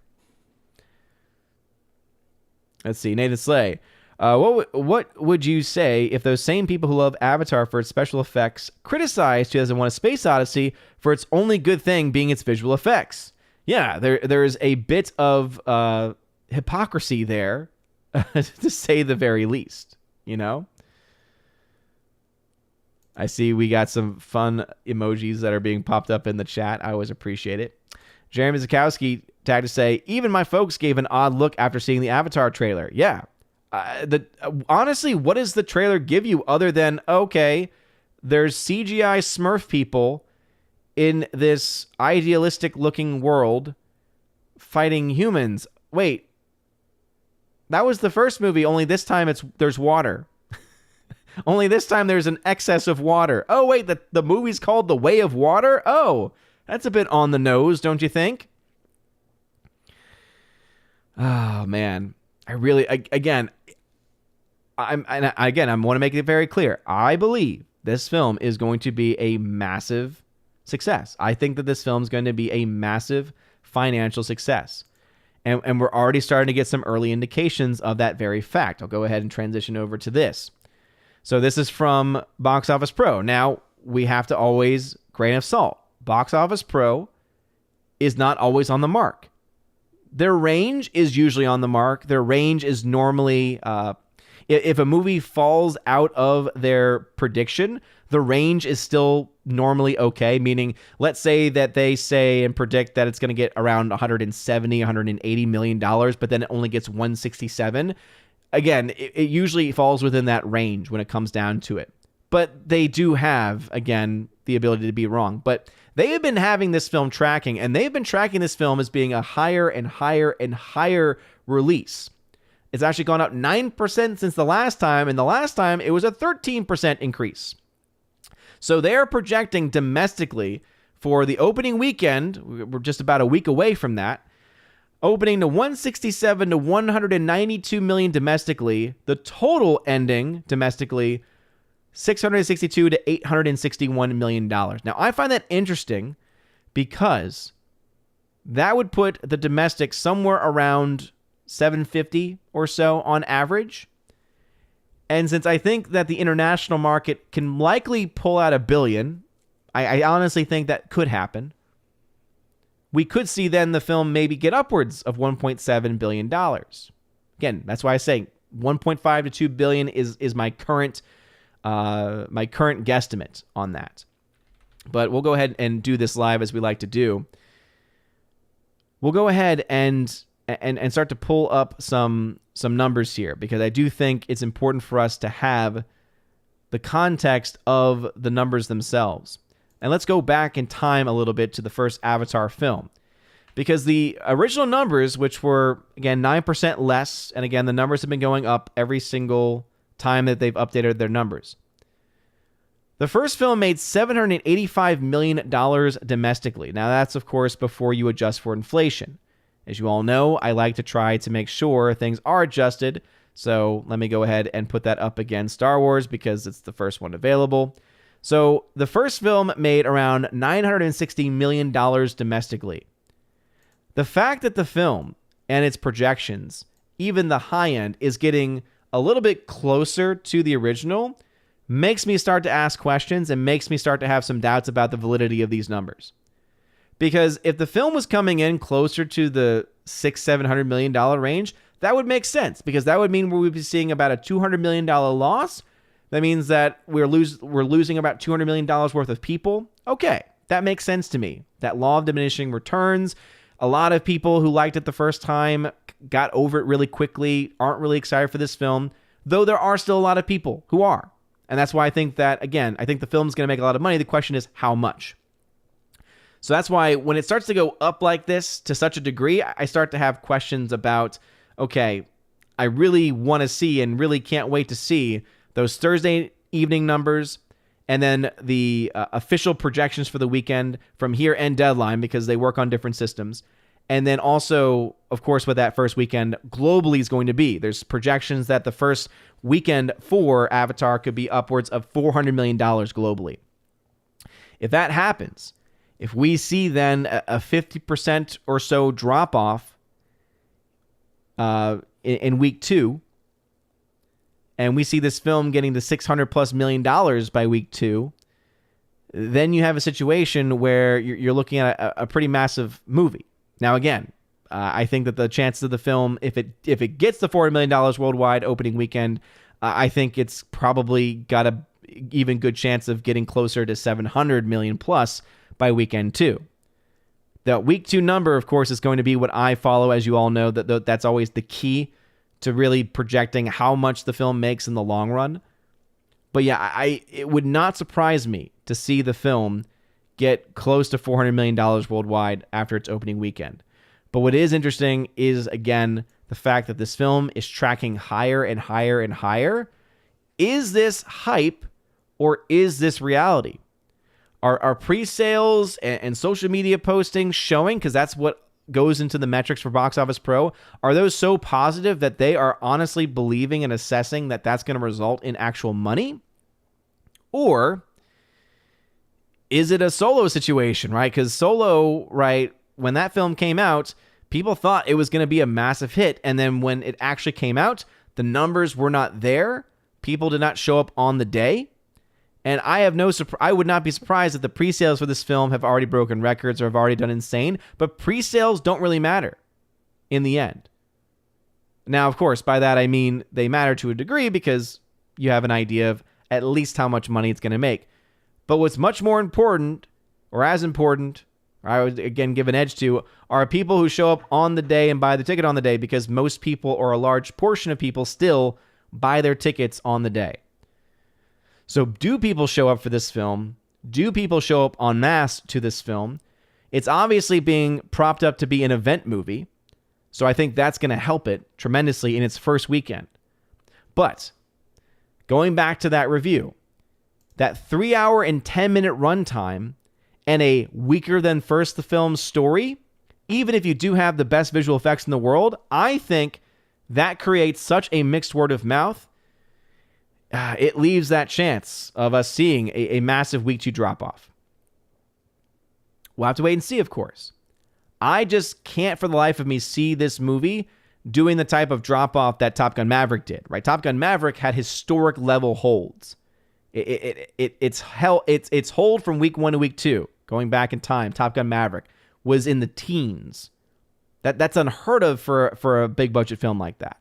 Let's see, Nathan Slay. What would you say if those same people who love Avatar for its special effects criticize 2001: A Space Odyssey for its only good thing being its visual effects? Yeah, there is a bit of hypocrisy there, to say the very least, I see we got some fun emojis that are being popped up in the chat. I always appreciate it. Jeremy Zakowski tagged to say, even my folks gave an odd look after seeing the Avatar trailer. Yeah, Honestly, what does the trailer give you other than, okay, there's CGI Smurf people in this idealistic looking world fighting humans? Wait, that was the first movie, only this time there's water. Only this time there's an excess of water. Oh, wait, the movie's called The Way of Water? Oh, that's a bit on the nose, don't you think? Oh, man. I want to make it very clear. I believe this film is going to be a massive success. I think that this film is going to be a massive financial success. And we're already starting to get some early indications of that very fact. I'll go ahead and transition over to this. So this is from Box Office Pro. Now, we have to always grain of salt. Box Office Pro is not always on the mark. Their range is usually on the mark. Their range is normally, if a movie falls out of their prediction, the range is still normally okay. Meaning, let's say that they say and predict that it's going to get around $170, $180 million, but then it only gets 167. Again, it usually falls within that range when it comes down to it. But they do have, again, the ability to be wrong. But they have been having this film tracking, and they've been tracking this film as being a higher and higher and higher release. It's actually gone up 9% since the last time, and the last time it was a 13% increase. So they're projecting domestically for the opening weekend, we're just about a week away from that, opening to 167 to 192 million domestically, the total ending domestically $662 to $861 million. Now, I find that interesting because that would put the domestic somewhere around 750 or so on average. And since I think that the international market can likely pull out $1 billion, I honestly think that could happen. We could see then the film maybe get upwards of $1.7 billion. Again, that's why I say 1.5 to 2 billion is my current guesstimate on that. But we'll go ahead and do this live as we like to do. We'll go ahead and start to pull up some numbers here, because I do think it's important for us to have the context of the numbers themselves. And let's go back in time a little bit to the first Avatar film, because the original numbers, which were, again, 9% less, and again, the numbers have been going up every single time that they've updated their numbers. The first film made $785 million domestically. Now, that's, of course, before you adjust for inflation. As you all know, I like to try to make sure things are adjusted. So let me go ahead and put that up against Star Wars, because it's the first one available. So the first film made around $960 million domestically. The fact that the film and its projections, even the high end, is getting a little bit closer to the original makes me start to ask questions and makes me start to have some doubts about the validity of these numbers. Because if the film was coming in closer to the $600-700 million range, that would make sense, because that would mean we would be seeing about a $200 million loss. That means that we're losing about $200 million worth of people. Okay, that makes sense to me. That law of diminishing returns. A lot of people who liked it the first time got over it really quickly, aren't really excited for this film, though there are still a lot of people who are. And that's why I think that, again, I think the film's going to make a lot of money. The question is how much. So that's why when it starts to go up like this to such a degree, I start to have questions about, okay, I really want to see and really can't wait to see those Thursday evening numbers, and then the official projections for the weekend from here and Deadline, because they work on different systems. And then also, of course, what that first weekend globally is going to be. There's projections that the first weekend for Avatar could be upwards of $400 million globally. If that happens, if we see then a 50% or so drop-off in week 2, and we see this film getting to $600+ million by week 2, then you have a situation where you're looking at a pretty massive movie. Now, again, I think that the chances of the film, if it gets the $400 million worldwide opening weekend, I think it's probably got a even good chance of getting closer to $700 million plus by weekend 2. The week 2 number, of course, is going to be what I follow. As you all know, that's always the key to really projecting how much the film makes in the long run. But yeah, it would not surprise me to see the film get close to $400 million worldwide after its opening weekend. But what is interesting is, again, the fact that this film is tracking higher and higher and higher. Is this hype or is this reality? Are pre-sales and social media postings showing, because that's what goes into the metrics for Box Office Pro, are those so positive that they are honestly believing and assessing that that's going to result in actual money? Or is it a Solo situation, right? Because Solo, right, when that film came out, people thought it was going to be a massive hit. And then when it actually came out, the numbers were not there. People did not show up on the day. And I would not be surprised if the pre-sales for this film have already broken records or have already done insane. But pre-sales don't really matter in the end. Now, of course, by that I mean they matter to a degree because you have an idea of at least how much money it's going to make. But what's much more important, or as important, or I would again give an edge to, are people who show up on the day and buy the ticket on the day, because most people, or a large portion of people, still buy their tickets on the day. So do people show up for this film? Do people show up en masse to this film? It's obviously being propped up to be an event movie, so I think that's going to help it tremendously in its first weekend. But going back to that review, that 3-hour and 10-minute runtime and a weaker than first the film story, even if you do have the best visual effects in the world, I think that creates such a mixed word of mouth. It leaves that chance of us seeing a massive week 2 drop-off. We'll have to wait and see, of course. I just can't for the life of me see this movie doing the type of drop-off that Top Gun Maverick did, right? Top Gun Maverick had historic level holds. Its hold from week 1 to week 2, going back in time, Top Gun Maverick, was in the teens. That's unheard of for a big budget film like that.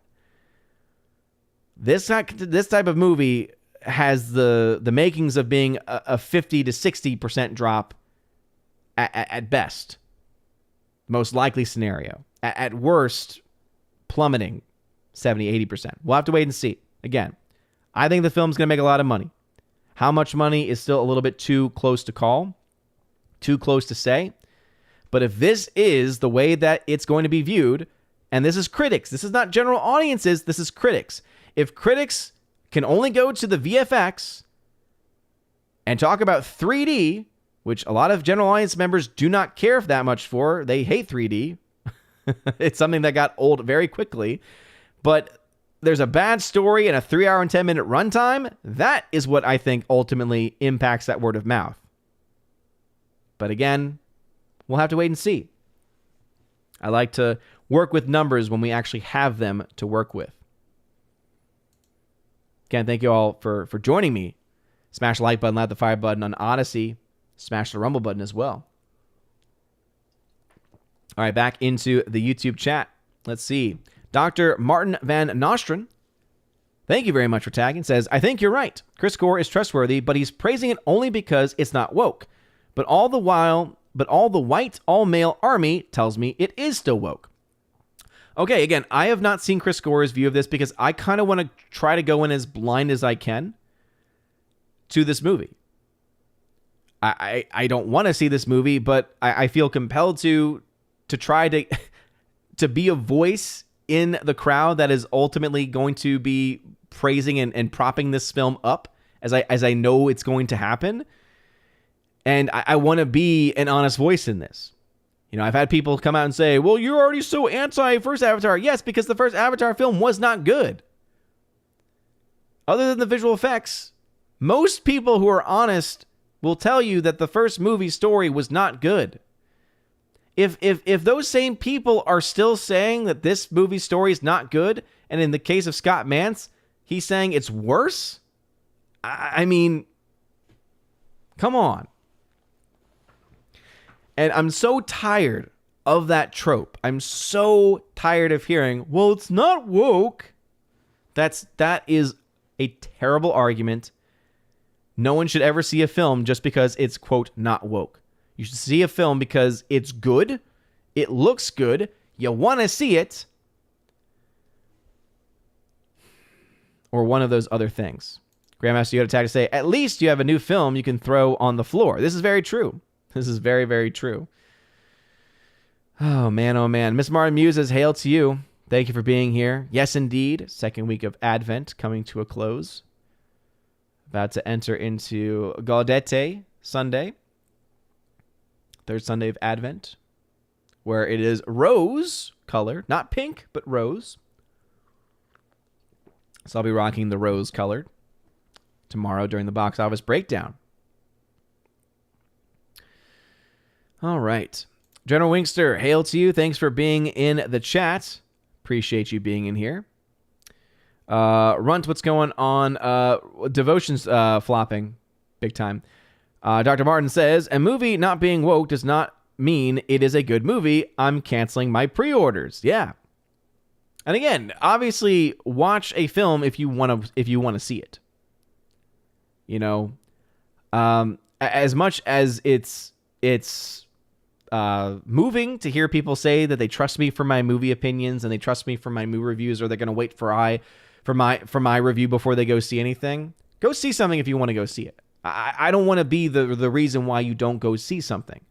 This type of movie has the makings of being a 50 to 60% drop at best. Most likely scenario. At worst, plummeting 70, 80%. We'll have to wait and see. Again, I think the film's going to make a lot of money. How much money is still a little bit too close to call, too close to say. But if this is the way that it's going to be viewed, and this is critics, this is not general audiences, this is critics. If critics can only go to the VFX and talk about 3D, which a lot of general audience members do not care that much for, they hate 3D. It's something that got old very quickly. But there's a bad story and a 3-hour and 10-minute runtime. That is what I think ultimately impacts that word of mouth. But again, we'll have to wait and see. I like to work with numbers when we actually have them to work with. Again, thank you all for joining me. Smash the like button, like the fire button on Odyssey. Smash the rumble button as well. All right, back into the YouTube chat. Let's see. Dr. Martin Van Nostren, thank you very much for tagging, says, I think you're right. Chris Gore is trustworthy, but he's praising it only because it's not woke. But all the white, all-male army tells me it is still woke. Okay, again, I have not seen Chris Gore's view of this because I kind of want to try to go in as blind as I can to this movie. I don't want to see this movie, but I feel compelled to try to be a voice in the crowd that is ultimately going to be praising and propping this film up as I know it's going to happen. And I want to be an honest voice in this. You know, I've had people come out and say, well, you're already so anti-first Avatar. Yes, because the first Avatar film was not good. Other than the visual effects, most people who are honest will tell you that the first movie story was not good. If those same people are still saying that this movie story is not good, and in the case of Scott Mantz, he's saying it's worse, I mean, come on. And I'm so tired of that trope. I'm so tired of hearing, well, it's not woke. That is a terrible argument. No one should ever see a film just because it's, quote, not woke. You should see a film because it's good, it looks good, you want to see it, or one of those other things. Grandmaster Yoda tagged to say, at least you have a new film you can throw on the floor. This is very true. This is very, very true. Oh, man, oh, man. Miss Martin Muse says, hail to you. Thank you for being here. Yes, indeed. Second week of Advent coming to a close. About to enter into Gaudete Sunday. Third Sunday of Advent. Where it is rose color. Not pink, but rose. So I'll be rocking the rose colored tomorrow during the box office breakdown. All right. General Winkster, hail to you. Thanks for being in the chat. Appreciate you being in here. Runt, what's going on? Devotion's flopping big time. Dr. Martin says, a movie not being woke does not mean it is a good movie. I'm canceling my pre-orders. Yeah. And again, obviously watch a film if you want to see it. You know, as much as it's moving to hear people say that they trust me for my movie opinions and they trust me for my movie reviews, or they're going to wait for my review before they go see anything. Go see something if you want to go see it. I don't want to be the reason why you don't go see something.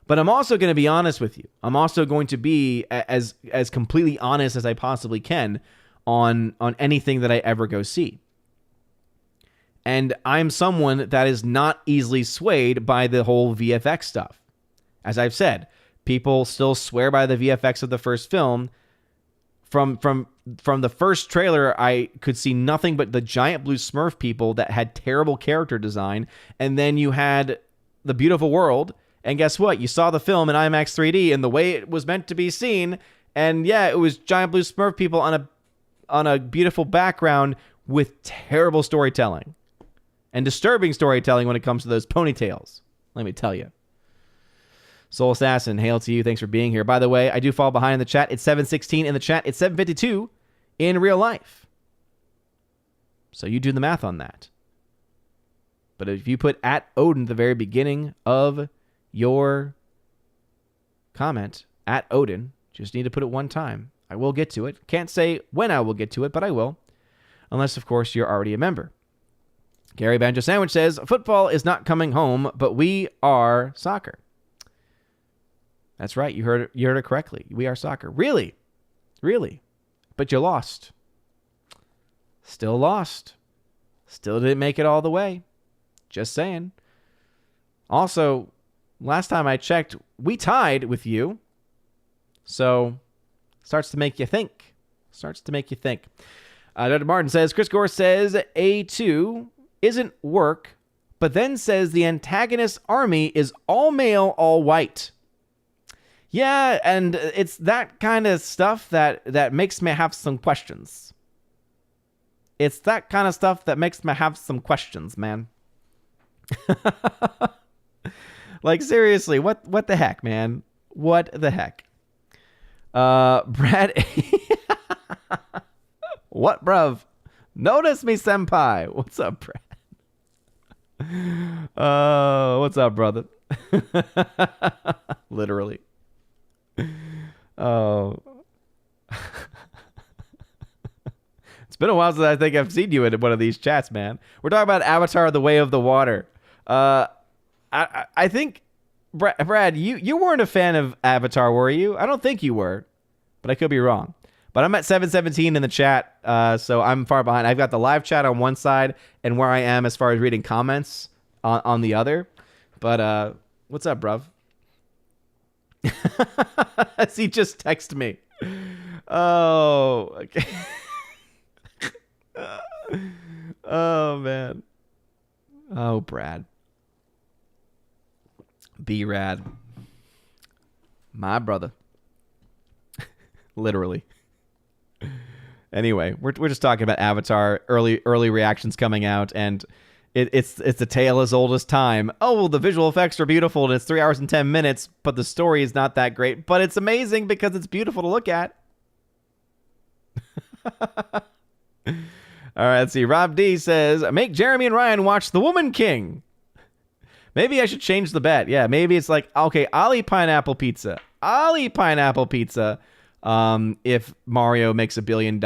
But I'm also going to be honest with you. I'm also going to be as completely honest as I possibly can on anything that I ever go see. And I'm someone that is not easily swayed by the whole VFX stuff. As I've said, people still swear by the VFX of the first film. From the first trailer, I could see nothing but the giant blue Smurf people that had terrible character design. And then you had The Beautiful World. And guess what? You saw the film in IMAX 3D and the way it was meant to be seen. And yeah, it was giant blue Smurf people on a beautiful background with terrible storytelling. And disturbing storytelling when it comes to those ponytails. Let me tell you. Soul Assassin, hail to you. Thanks for being here. By the way, I do fall behind in the chat. It's 7:16 in the chat. It's 7:52 in real life. So you do the math on that. But if you put at Odin at the very beginning of your comment, at Odin, just need to put it one time. I will get to it. Can't say when I will get to it, but I will. Unless, of course, you're already a member. Gary Banjo Sandwich says, football is not coming home, but we are soccer. That's right. You heard it correctly. We are soccer. Really? Really? But you lost. Still lost. Still didn't make it all the way. Just saying. Also, last time I checked, we tied with you. So, starts to make you think. Dr. Martin says, Chris Gore says A2 isn't work, but then says the antagonist army is all male, all white. Yeah, and it's that kind of stuff that makes me have some questions. It's that kind of stuff that makes me have some questions, man. Like, seriously, what the heck, man? What the heck? Brad... What, bruv? Notice me, senpai. What's up, Brad? What's up, brother? Literally. Oh. It's been a while since I think I've seen you in one of these chats, man. We're talking about Avatar: The Way of the Water. I think, Brad, you weren't a fan of Avatar, were you? I don't think you were, but I could be wrong. But I'm at 717 in the chat, so I'm far behind. I've got the live chat on one side and where I am as far as reading comments on the other. But what's up, bruv? As he just texted me. Oh, okay. Oh, man. Oh, Brad. B-Rad. My brother. Literally. Anyway, we're just talking about Avatar, early reactions coming out, and it's a tale as old as time. Oh, well, the visual effects are beautiful, and it's 3 hours and 10 minutes, but the story is not that great. But it's amazing because it's beautiful to look at. All right, let's see. Rob D says, make Jeremy and Ryan watch The Woman King. Maybe I should change the bet. Yeah, maybe it's like, okay, I'll eat pineapple pizza. if Mario makes $1 billion,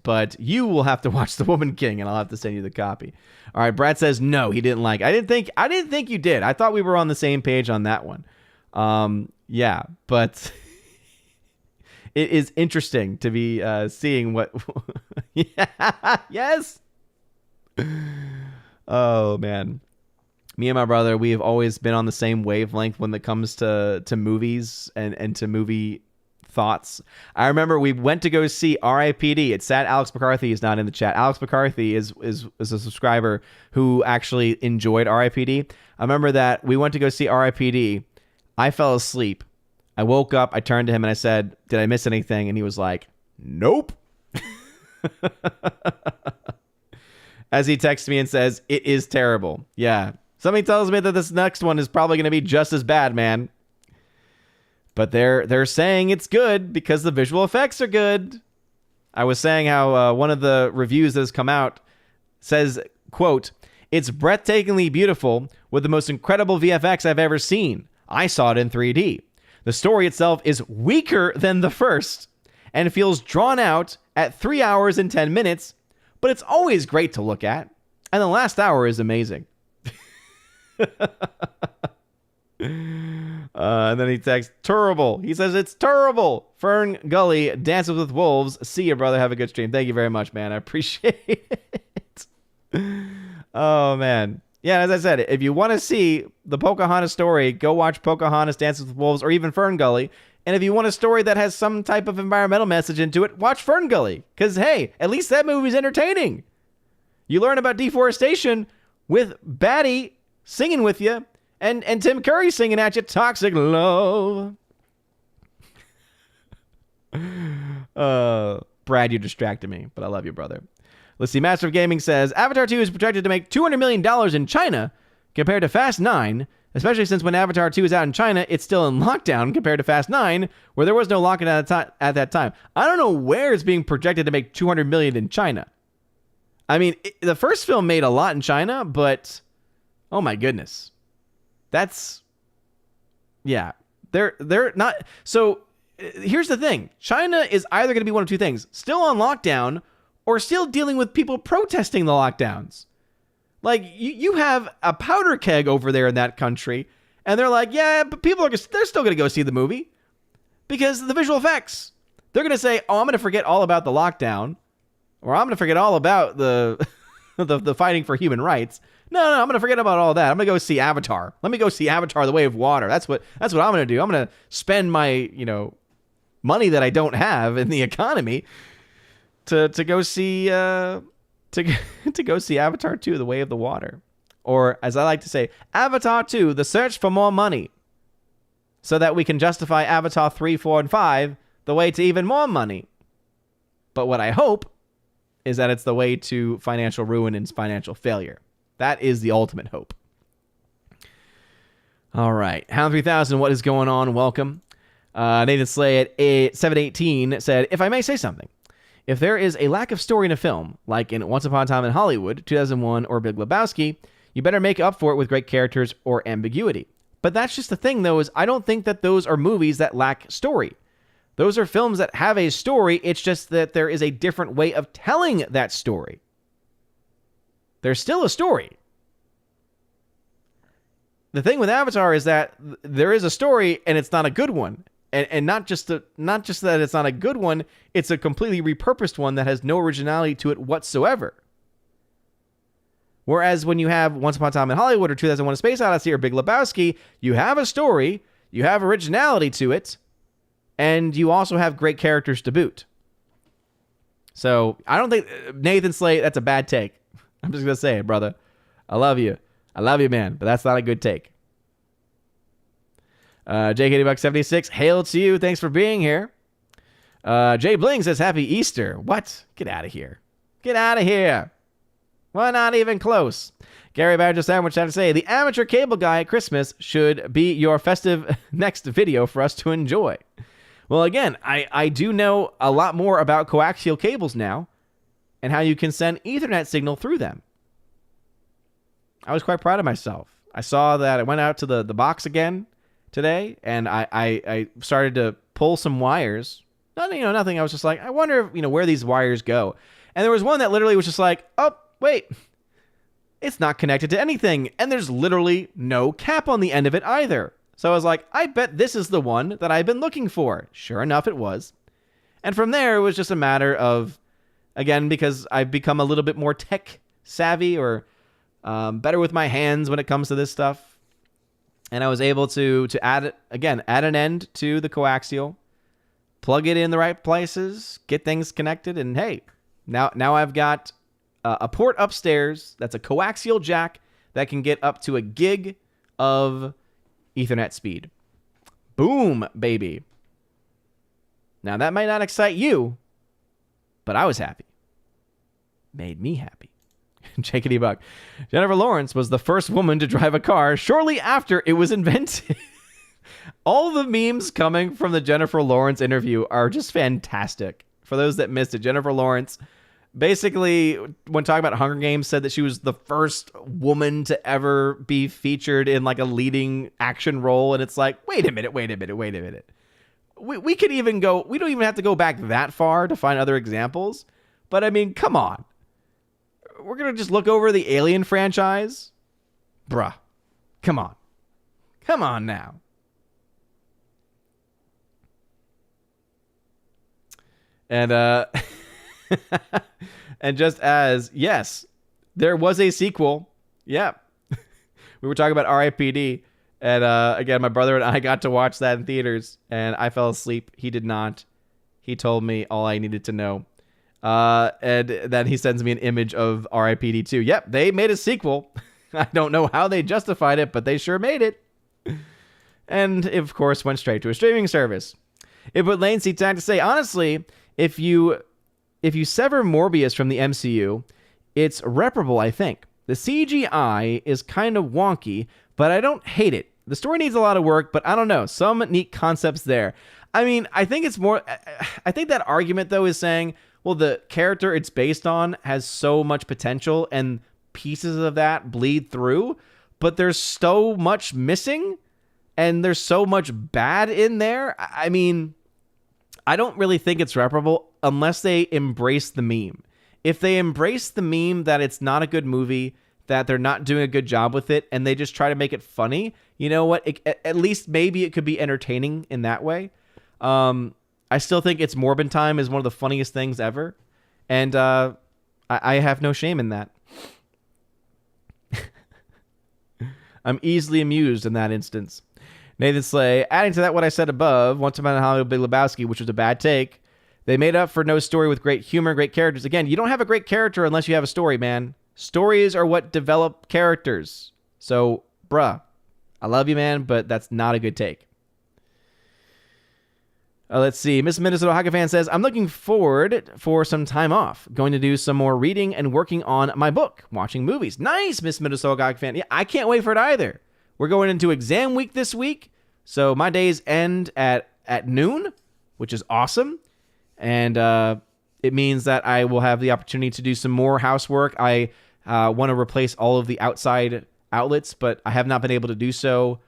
but you will have to watch The Woman King, and I'll have to send you the copy. All right, Brad says no, he didn't like. I didn't think you did. I thought we were on the same page on that one. Yeah, but it is interesting to be seeing what. Yeah, yes. Oh man, me and my brother, we have always been on the same wavelength when it comes to movies and to movie thoughts. I remember we went to go see R.I.P.D. It's sad Alex McCarthy is not in the chat. Alex McCarthy is a subscriber who actually enjoyed R.I.P.D. I remember that we went to go see R.I.P.D. I fell asleep. I woke up, I turned to him and I said, "Did I miss anything?" And he was like, "Nope." As he texts me and says, "It is terrible." Yeah. Somebody tells me that this next one is probably going to be just as bad, man. But they're saying it's good because the visual effects are good. I was saying how one of the reviews that has come out says, quote, "It's breathtakingly beautiful with the most incredible VFX I've ever seen. I saw it in 3D. The story itself is weaker than the first and feels drawn out at 3 hours and 10 minutes, but it's always great to look at. And the last hour is amazing." And then he texts, "Terrible." He says it's terrible. Fern Gully, Dances with Wolves. See you, brother. Have a good stream. Thank you very much, man. I appreciate it. Oh, man. Yeah, as I said, if you want to see the Pocahontas story, go watch Pocahontas, Dances with Wolves, or even Fern Gully. And if you want a story that has some type of environmental message into it, watch Fern Gully. Because, hey, at least that movie's entertaining. You learn about deforestation with Batty singing with you. And Tim Curry singing at you, "Toxic Love." Brad, you distracted me, but I love you, brother. Let's see. Master of Gaming says, Avatar 2 is projected to make $200 million in China compared to Fast 9, especially since when Avatar 2 is out in China, it's still in lockdown compared to Fast 9, where there was no lockdown at that time. I don't know where it's being projected to make $200 million in China. I mean, the first film made a lot in China, but oh my goodness. That's, yeah, they're not. So here's the thing. China is either going to be one of two things: still on lockdown or still dealing with people protesting the lockdowns. Like you have a powder keg over there in that country, and they're like, yeah, but they're still going to go see the movie because of the visual effects. They're going to say, oh, I'm going to forget all about the lockdown, or I'm going to forget all about the the fighting for human rights. No, I'm going to forget about all that. I'm going to go see Avatar. Let me go see Avatar: The Way of Water. That's what I'm going to do. I'm going to spend my, money that I don't have in the economy to go see to go see Avatar 2: The Way of the Water. Or as I like to say, Avatar 2: The Search for More Money. So that we can justify Avatar 3, 4, and 5 the way to even more money. But what I hope is that it's the way to financial ruin and financial failure. That is the ultimate hope. All right. Hound 3000, what is going on? Welcome. Nathan Slay at 718 said, if I may say something, if there is a lack of story in a film, like in Once Upon a Time in Hollywood, 2001, or Big Lebowski, you better make up for it with great characters or ambiguity. But that's just the thing, though, is I don't think that those are movies that lack story. Those are films that have a story. It's just that there is a different way of telling that story. There's still a story. The thing with Avatar is that there is a story and it's not a good one. And not just that it's not a good one, it's a completely repurposed one that has no originality to it whatsoever. Whereas when you have Once Upon a Time in Hollywood or 2001: A Space Odyssey or Big Lebowski, you have a story, you have originality to it, and you also have great characters to boot. So I don't think Nathan Slate, that's a bad take. I'm just going to say it, brother. I love you. I love you, man. But that's not a good take. JKD76, hail to you. Thanks for being here. Jay Bling says, Happy Easter. What? Get out of here. Get out of here. Well, not even close. Gary Badger Sandwich had to say, the amateur cable guy at Christmas should be your festive next video for us to enjoy. Well, again, I do know a lot more about coaxial cables now and how you can send Ethernet signal through them. I was quite proud of myself. I saw that I went out to the box again today, and I started to pull some wires Nothing, nothing. I was just like, I wonder, where these wires go. And there was one that literally was just like, oh, wait, it's not connected to anything. And there's literally no cap on the end of it either. So I was like, I bet this is the one that I've been looking for. Sure enough, it was. And from there, it was just a matter of, again, because I've become a little bit more tech savvy or better with my hands when it comes to this stuff. And I was able to add an end to the coaxial, plug it in the right places, get things connected. And hey, now I've got a port upstairs that's a coaxial jack that can get up to a gig of Ethernet speed. Boom, baby. Now, that might not excite you, but I was happy. Made me happy. Jakety Buck. Jennifer Lawrence was the first woman to drive a car shortly after it was invented. All the memes coming from the Jennifer Lawrence interview are just fantastic. For those that missed it, Jennifer Lawrence basically, when talking about Hunger Games, said that she was the first woman to ever be featured in like a leading action role. And it's like, wait a minute. We could even go, we don't even have to go back that far to find other examples. But I mean, come on. We're going to just look over the Alien franchise? Bruh. Come on. Come on now. And, and just as, yes, there was a sequel. Yeah. We were talking about R.I.P.D. And again, my brother and I got to watch that in theaters, and I fell asleep. He did not. He told me all I needed to know. And then he sends me an image of R.I.P.D. 2. Yep, they made a sequel. I don't know how they justified it, but they sure made it. And, of course, went straight to a streaming service. It put Lane Seats had to say, honestly, if you sever Morbius from the MCU, it's reparable, I think. The CGI is kind of wonky, but I don't hate it. The story needs a lot of work, but I don't know. Some neat concepts there. I mean, I think that argument, though, is saying, well, the character it's based on has so much potential and pieces of that bleed through, but there's so much missing and there's so much bad in there. I mean, I don't really think it's reparable unless they embrace the meme. If they embrace the meme that it's not a good movie, that they're not doing a good job with it, and they just try to make it funny, you know what? At least maybe it could be entertaining in that way. I still think It's Morbin Time is one of the funniest things ever. And I have no shame in that. I'm easily amused in that instance. Nathan Slay, adding to that what I said above, Once Upon a Time in Big Lebowski, which was a bad take. They made up for no story with great humor, great characters. Again, you don't have a great character unless you have a story, man. Stories are what develop characters. So, bruh, I love you, man, but that's not a good take. Let's see. Miss Minnesota Hockey Fan says, I'm looking forward for some time off. Going to do some more reading and working on my book, watching movies. Nice, Miss Minnesota Hockey Fan. Yeah, I can't wait for it either. We're going into exam week this week, so my days end at noon, which is awesome. And it means that I will have the opportunity to do some more housework. I want to replace all of the outside outlets, but I have not been able to do so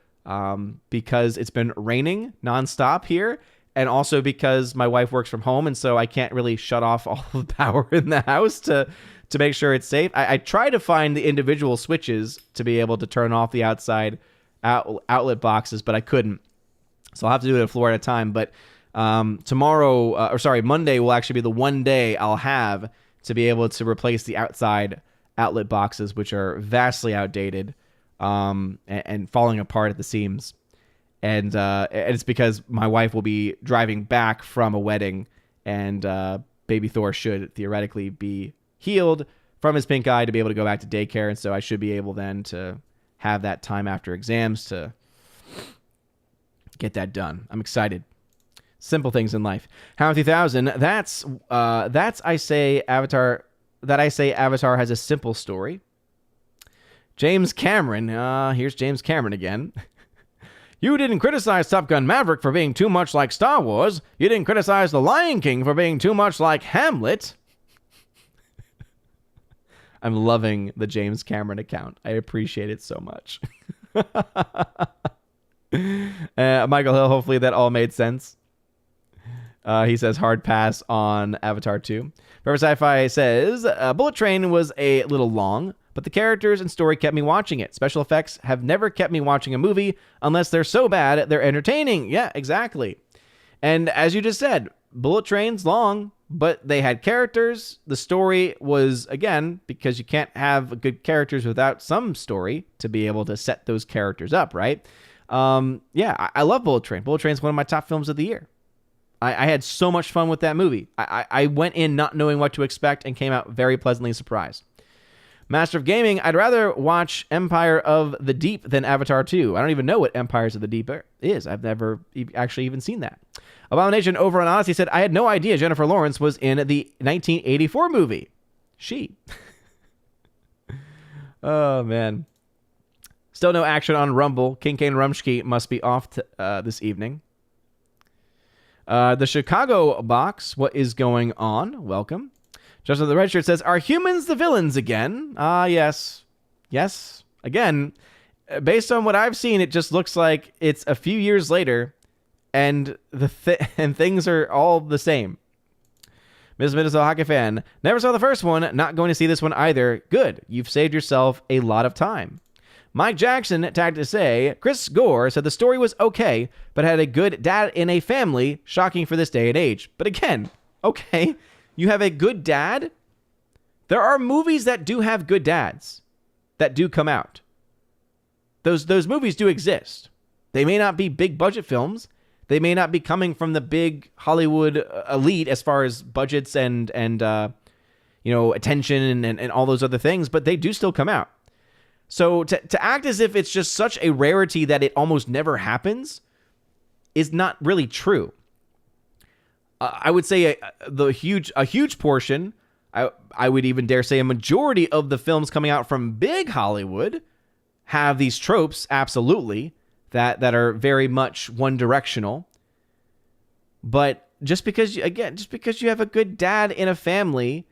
because it's been raining nonstop here. And also because my wife works from home, and so I can't really shut off all of the power in the house to make sure it's safe. I try to find the individual switches to be able to turn off the outside outlet boxes, but I couldn't. So I'll have to do it a floor at a time. But Monday will actually be the one day I'll have to be able to replace the outside outlet boxes, which are vastly outdated and falling apart at the seams. And it's because my wife will be driving back from a wedding, and baby Thor should theoretically be healed from his pink eye to be able to go back to daycare. And so I should be able then to have that time after exams to get that done. I'm excited. Simple things in life. Howard 3000, that's I say Avatar has a simple story. James Cameron, here's James Cameron again. You didn't criticize Top Gun Maverick for being too much like Star Wars. You didn't criticize The Lion King for being too much like Hamlet. I'm loving the James Cameron account. I appreciate it so much. Michael Hill, hopefully that all made sense. He says hard pass on Avatar 2. Forever Sci-Fi says, Bullet Train was a little long, but the characters and story kept me watching it. Special effects have never kept me watching a movie unless they're so bad they're entertaining. Yeah, exactly. And as you just said, Bullet Train's long, but they had characters. The story was, again, because you can't have good characters without some story to be able to set those characters up, right? I love Bullet Train. Bullet Train's one of my top films of the year. I had so much fun with that movie. I went in not knowing what to expect and came out very pleasantly surprised. Master of Gaming, I'd rather watch Empire of the Deep than Avatar 2. I don't even know what Empires of the Deep is. I've never actually even seen that. Abomination over on Odyssey said, I had no idea Jennifer Lawrence was in the 1984 movie. She. Oh, man. Still no action on Rumble. King Kane Rumsky must be off this evening. The Chicago box, what is going on? Welcome. Justin the Red Shirt says, are humans the villains again? Yes. Yes. Again, based on what I've seen, it just looks like it's a few years later and and things are all the same. Ms. Minnesota Hockey Fan, never saw the first one, not going to see this one either. Good. You've saved yourself a lot of time. Mike Jackson tagged to say, Chris Gore said the story was okay, but had a good dad in a family. Shocking for this day and age. But again, okay, you have a good dad? There are movies that do have good dads that do come out. Those movies do exist. They may not be big budget films. They may not be coming from the big Hollywood elite as far as budgets and attention and all those other things, but they do still come out. So to act as if it's just such a rarity that it almost never happens is not really true. I would say a huge portion, I would even dare say a majority of the films coming out from big Hollywood have these tropes, absolutely, that are very much one-directional. But just because you have a good dad in a family,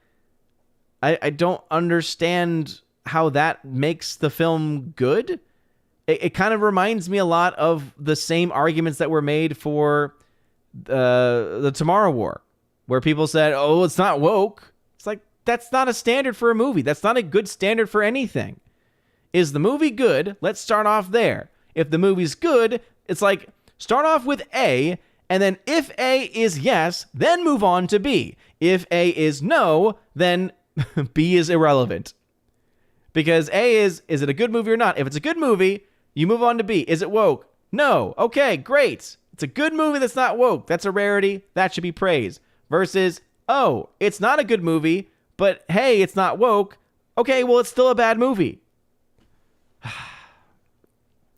I don't understand how that makes the film good. It kind of reminds me a lot of the same arguments that were made for the Tomorrow War, where people said, oh, it's not woke. It's like, that's not a standard for a movie. That's not a good standard for anything. Is the movie good? Let's start off there. If the movie's good, it's like, start off with A, and then if A is yes, then move on to B. If A is no, then B is irrelevant. Because A is it a good movie or not? If it's a good movie, you move on to B. Is it woke? No. Okay, great. It's a good movie that's not woke. That's a rarity. That should be praised. Versus, oh, it's not a good movie, but hey, it's not woke. Okay, well, it's still a bad movie.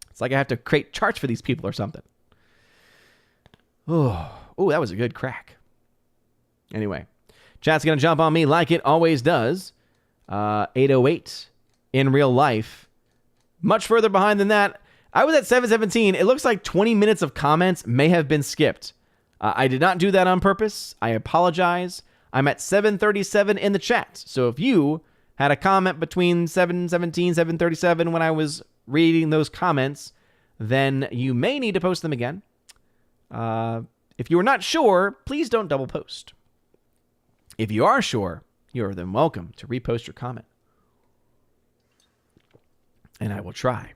It's like I have to create charts for these people or something. Oh, that was a good crack. Anyway, chat's going to jump on me like it always does. 808 in real life. Much further behind than that. I was at 717. It looks like 20 minutes of comments may have been skipped. I did not do that on purpose. I apologize. I'm at 737 in the chat. So if you had a comment between 717, 737 when I was reading those comments, then you may need to post them again. If you are not sure, please don't double post. If you are sure, you're then welcome to repost your comment. And I will try.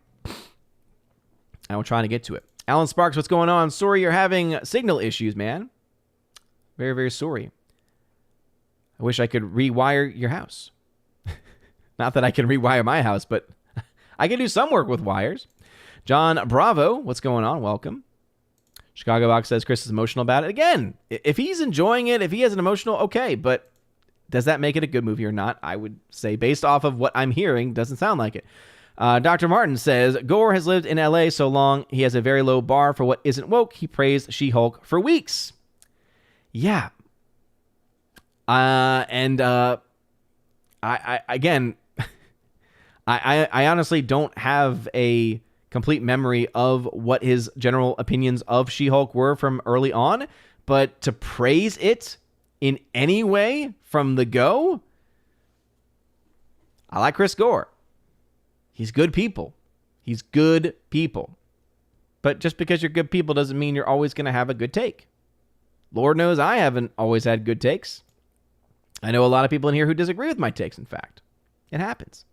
I will try to get to it. Alan Sparks, what's going on? Sorry you're having signal issues, man. Very, very sorry. I wish I could rewire your house. Not that I can rewire my house, but I can do some work with wires. John Bravo, what's going on? Welcome. Chicago Box says Chris is emotional about it. Again, if he's enjoying it, if he has an emotional, okay, but does that make it a good movie or not? I would say based off of what I'm hearing, doesn't sound like it. Dr. Martin says, Gore has lived in LA so long, he has a very low bar for what isn't woke. He praised She-Hulk for weeks. Yeah. I honestly don't have a complete memory of what his general opinions of She-Hulk were from early on, but to praise it in any way from the go, I like Chris Gore. He's good people. He's good people. But just because you're good people doesn't mean you're always going to have a good take. Lord knows I haven't always had good takes. I know a lot of people in here who disagree with my takes, in fact. It happens.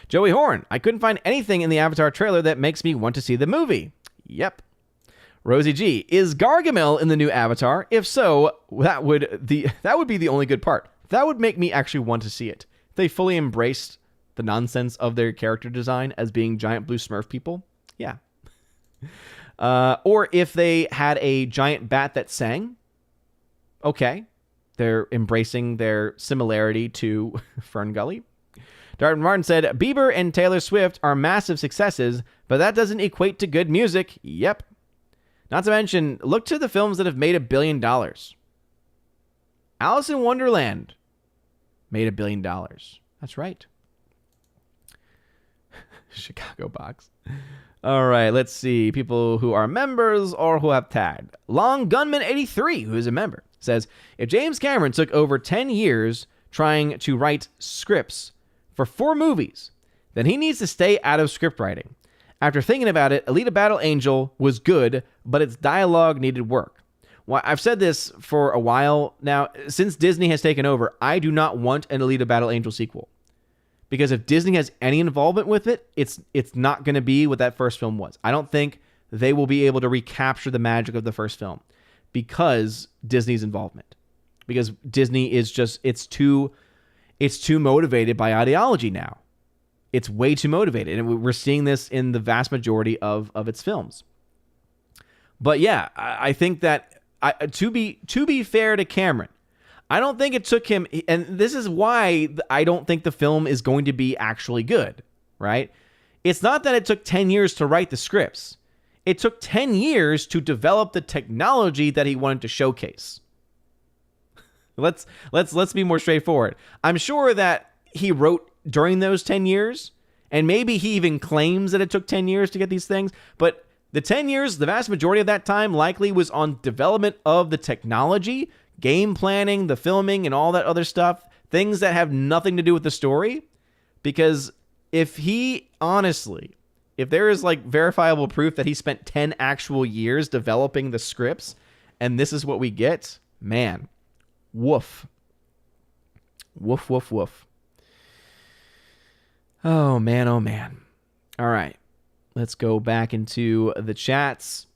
Joey Horn, I couldn't find anything in the Avatar trailer that makes me want to see the movie. Yep. Rosie G, is Gargamel in the new Avatar? If so, that would be the only good part. That would make me actually want to see it. If they fully embraced the nonsense of their character design as being giant blue Smurf people. Yeah. Or if they had a giant bat that sang. Okay. They're embracing their similarity to Fern Gully. Darwin Martin said, Bieber and Taylor Swift are massive successes, but that doesn't equate to good music. Yep. Not to mention, look to the films that have made $1 billion. Alice in Wonderland made $1 billion. That's right. Chicago Box. All right, let's see. People who are members or who have tagged. Long Gunman 83, who is a member, says, if James Cameron took over 10 years trying to write scripts for 4 movies, then he needs to stay out of script writing. After thinking about it, Alita Battle Angel was good, but its dialogue needed work. Well, I've said this for a while now. Since Disney has taken over, I do not want an Alita Battle Angel sequel. Because if Disney has any involvement with it, it's not going to be what that first film was. I don't think they will be able to recapture the magic of the first film because Disney's involvement. Because Disney is just, it's too motivated by ideology now. It's way too motivated. And we're seeing this in the vast majority of its films. But yeah, I think that to be fair to Cameron, I don't think it took him, and this is why I don't think the film is going to be actually good, right? It's not that it took 10 years to write the scripts. It took 10 years to develop the technology that he wanted to showcase. Let's be more straightforward. I'm sure that he wrote during those 10 years, and maybe he even claims that it took 10 years to get these things, but the 10 years, the vast majority of that time likely was on development of the technology, game planning, the filming, and all that other stuff, things that have nothing to do with the story. Because if there is like verifiable proof that he spent 10 actual years developing the scripts, and this is what we get, man, woof. Woof, woof, woof. Oh, man, oh, man. All right. Let's go back into the chats.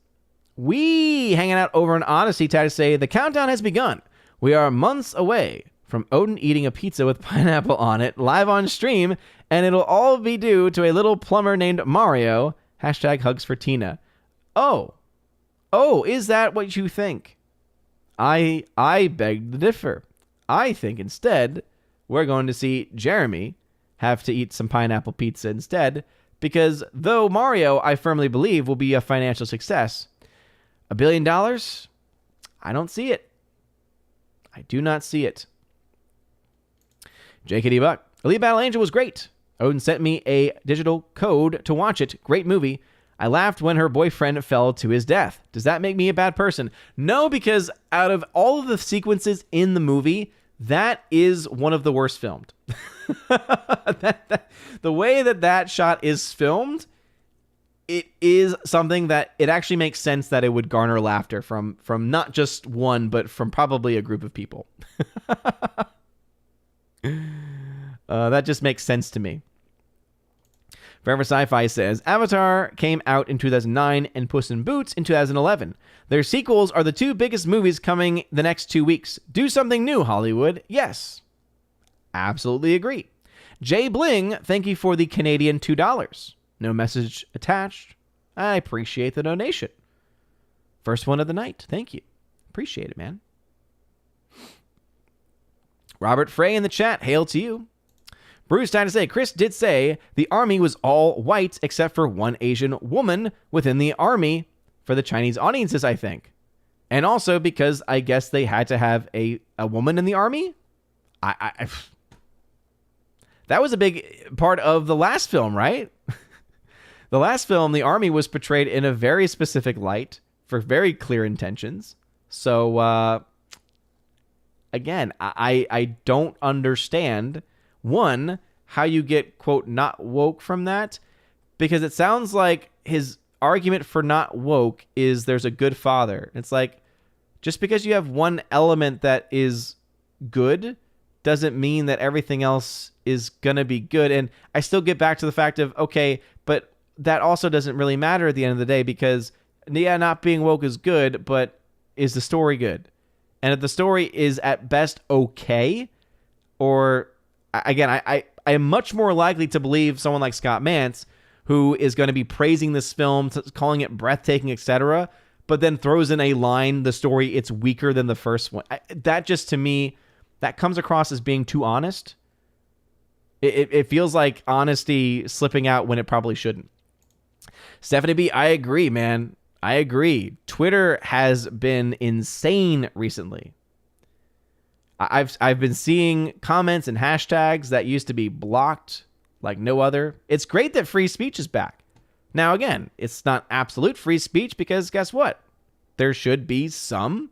We hanging out over on Odyssey try to say, the countdown has begun. We are months away from Odin eating a pizza with pineapple on it live on stream, and it'll all be due to a little plumber named Mario. Hashtag hugs for Tina. Oh, is that what you think? I beg to differ. I think instead we're going to see Jeremy have to eat some pineapple pizza instead, because though Mario, I firmly believe, will be a financial success, $1 billion? I don't see it. I do not see it. JKD Buck. Elite Battle Angel was great. Odin sent me a digital code to watch it. Great movie. I laughed when her boyfriend fell to his death. Does that make me a bad person? No, because out of all of the sequences in the movie, that is one of the worst filmed. The way that shot is filmed, it is something that it actually makes sense that it would garner laughter from not just one, but from probably a group of people. That just makes sense to me. Forever Sci-Fi says, Avatar came out in 2009 and Puss in Boots in 2011. Their sequels are the 2 biggest movies coming the next 2 weeks. Do something new, Hollywood. Yes. Absolutely agree. Jay Bling, thank you for the Canadian $2. No message attached. I appreciate the donation. First one of the night. Thank you. Appreciate it, man. Robert Frey in the chat. Hail to you. Bruce trying to say, Chris did say the army was all white except for one Asian woman within the army for the Chinese audiences, I think. And also because I guess they had to have a woman in the army. That was a big part of the last film, right? The last film, the army was portrayed in a very specific light for very clear intentions. So, again, I don't understand, one, how you get, quote, not woke from that, because it sounds like his argument for not woke is there's a good father. It's like, Just because you have one element that is good doesn't mean that everything else is going to be good. And I still get back to the fact of, okay, but that also doesn't really matter at the end of the day, because yeah, not being woke is good, but is the story good? And if the story is at best okay, or again, I am much more likely to believe someone like Scott Mantz, who is going to be praising this film, calling it breathtaking, etc., but then throws in a line, the story, it's weaker than the first one. That just, to me, that comes across as being too honest. It feels like honesty slipping out when it probably shouldn't. Stephanie B., I agree, man. I agree. Twitter has been insane recently. I've been seeing comments and hashtags that used to be blocked like no other. It's great that free speech is back. Now, again, it's not absolute free speech, because guess what? There should be some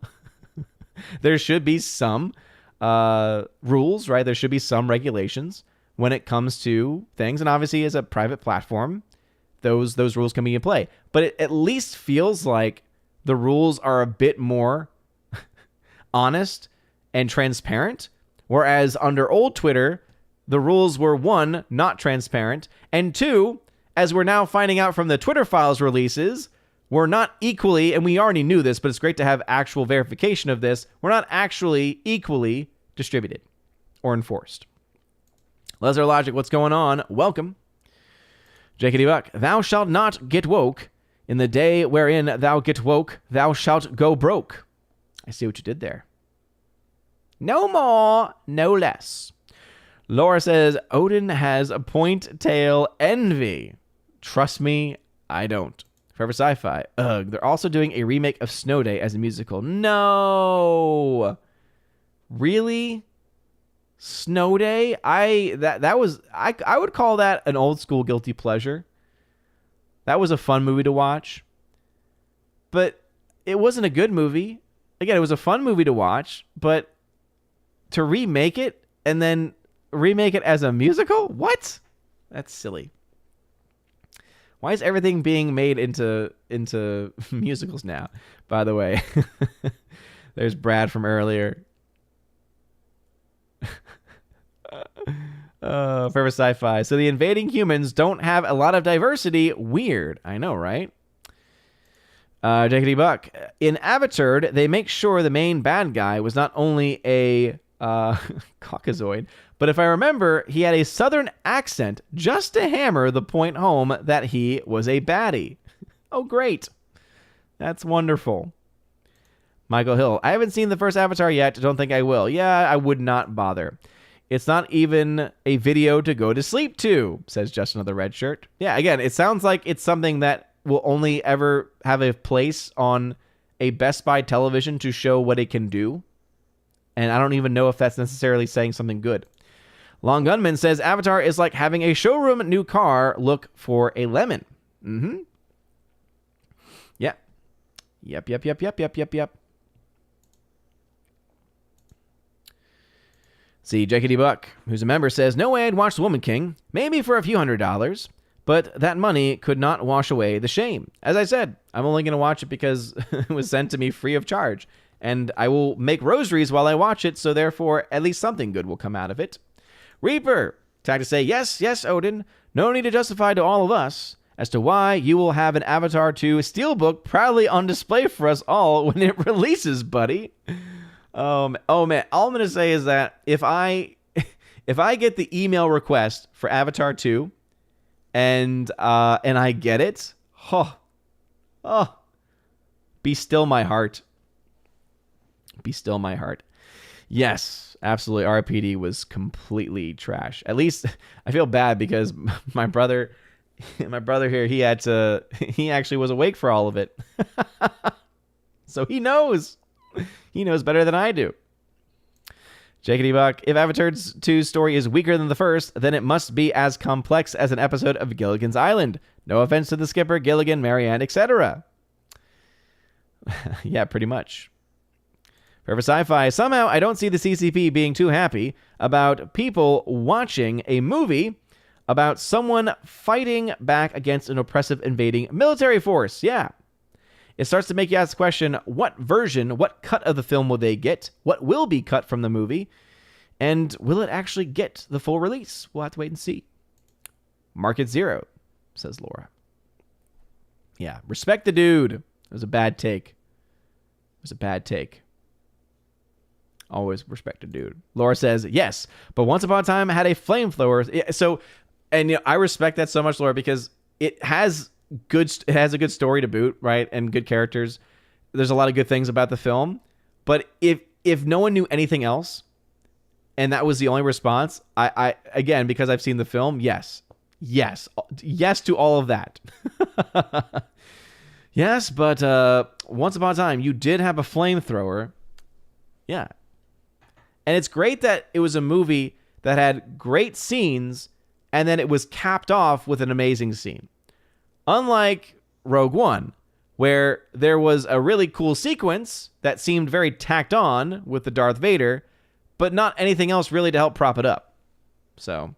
rules, right? There should be some regulations when it comes to things. And obviously, as a private platform, those rules can be in play. But it at least feels like the rules are a bit more honest and transparent. Whereas under old Twitter, the rules were, one, not transparent, and two, as we're now finding out from the Twitter Files releases, we're not equally, and we already knew this, but it's great to have actual verification of this, we're not actually equally distributed or enforced. Lesnar Logic, what's going on? Welcome. Jakety Buck, thou shalt not get woke. In the day wherein thou get woke, thou shalt go broke. I see what you did there. No more, no less. Laura says, Odin has a point tail envy. Trust me, I don't. Forever Sci-Fi. Ugh, they're also doing a remake of Snow Day as a musical. No! Really? Snow Day? I would call that an old school guilty pleasure. That was a fun movie to watch. But it wasn't a good movie. Again, it was a fun movie to watch, but to remake it and then remake it as a musical? What? That's silly. Why is everything being made into musicals now? By the way, there's Brad from earlier. Forever Sci-Fi. So the invading humans don't have a lot of diversity. Weird. I know, right? Jakety Buck. In Avatar, they make sure the main bad guy was not only a Caucasoid, but if I remember, he had a southern accent just to hammer the point home that he was a baddie. Oh, great. That's wonderful. Michael Hill. I haven't seen the first Avatar yet. Don't think I will. Yeah, I would not bother. It's not even a video to go to sleep to, says Justin of the Red Shirt. Yeah, again, it sounds like it's something that will only ever have a place on a Best Buy television to show what it can do. And I don't even know if that's necessarily saying something good. Long Gunman says, Avatar is like having a showroom new car look for a lemon. Mm-hmm. Yeah. Yep. See, Jakety Buck, who's a member, says, no way I'd watch The Woman King. Maybe for a few $100s. But that money could not wash away the shame. As I said, I'm only going to watch it because it was sent to me free of charge. And I will make rosaries while I watch it, so therefore at least something good will come out of it. Reaper, tag to say, yes, Odin. No need to justify to all of us as to why you will have an Avatar 2 Steelbook proudly on display for us all when it releases, buddy. Oh man, all I'm going to say is that if I get the email request for Avatar 2 and I get it, be still my heart. Be still my heart. Yes, absolutely. RPD was completely trash. At least I feel bad because my brother here, he actually was awake for all of it. So he knows better than I do. Jakety Buck, if Avatar 2's story is weaker than the first, then it must be as complex as an episode of Gilligan's Island. No offense to the skipper, Gilligan, Marianne, etc. Yeah, pretty much. Forever Sci-Fi, somehow I don't see the CCP being too happy about people watching a movie about someone fighting back against an oppressive invading military force. Yeah. it starts to make you ask the question, what cut of the film will they get? What will be cut from the movie? And will it actually get the full release? We'll have to wait and see. Market zero, says Laura. Yeah, respect the dude. It was a bad take. Always respect a dude. Laura says, yes, but Once Upon a Time had a flamethrower. So, and I respect that so much, Laura, because it has a good story to boot, right? And good characters. There's a lot of good things about the film. But if no one knew anything else, and that was the only response, I again, because I've seen the film, yes to all of that. Yes, but Once Upon a Time, you did have a flamethrower. Yeah. And it's great that it was a movie that had great scenes, and then it was capped off with an amazing scene. Unlike Rogue One, where there was a really cool sequence that seemed very tacked on with the Darth Vader, but not anything else really to help prop it up. So,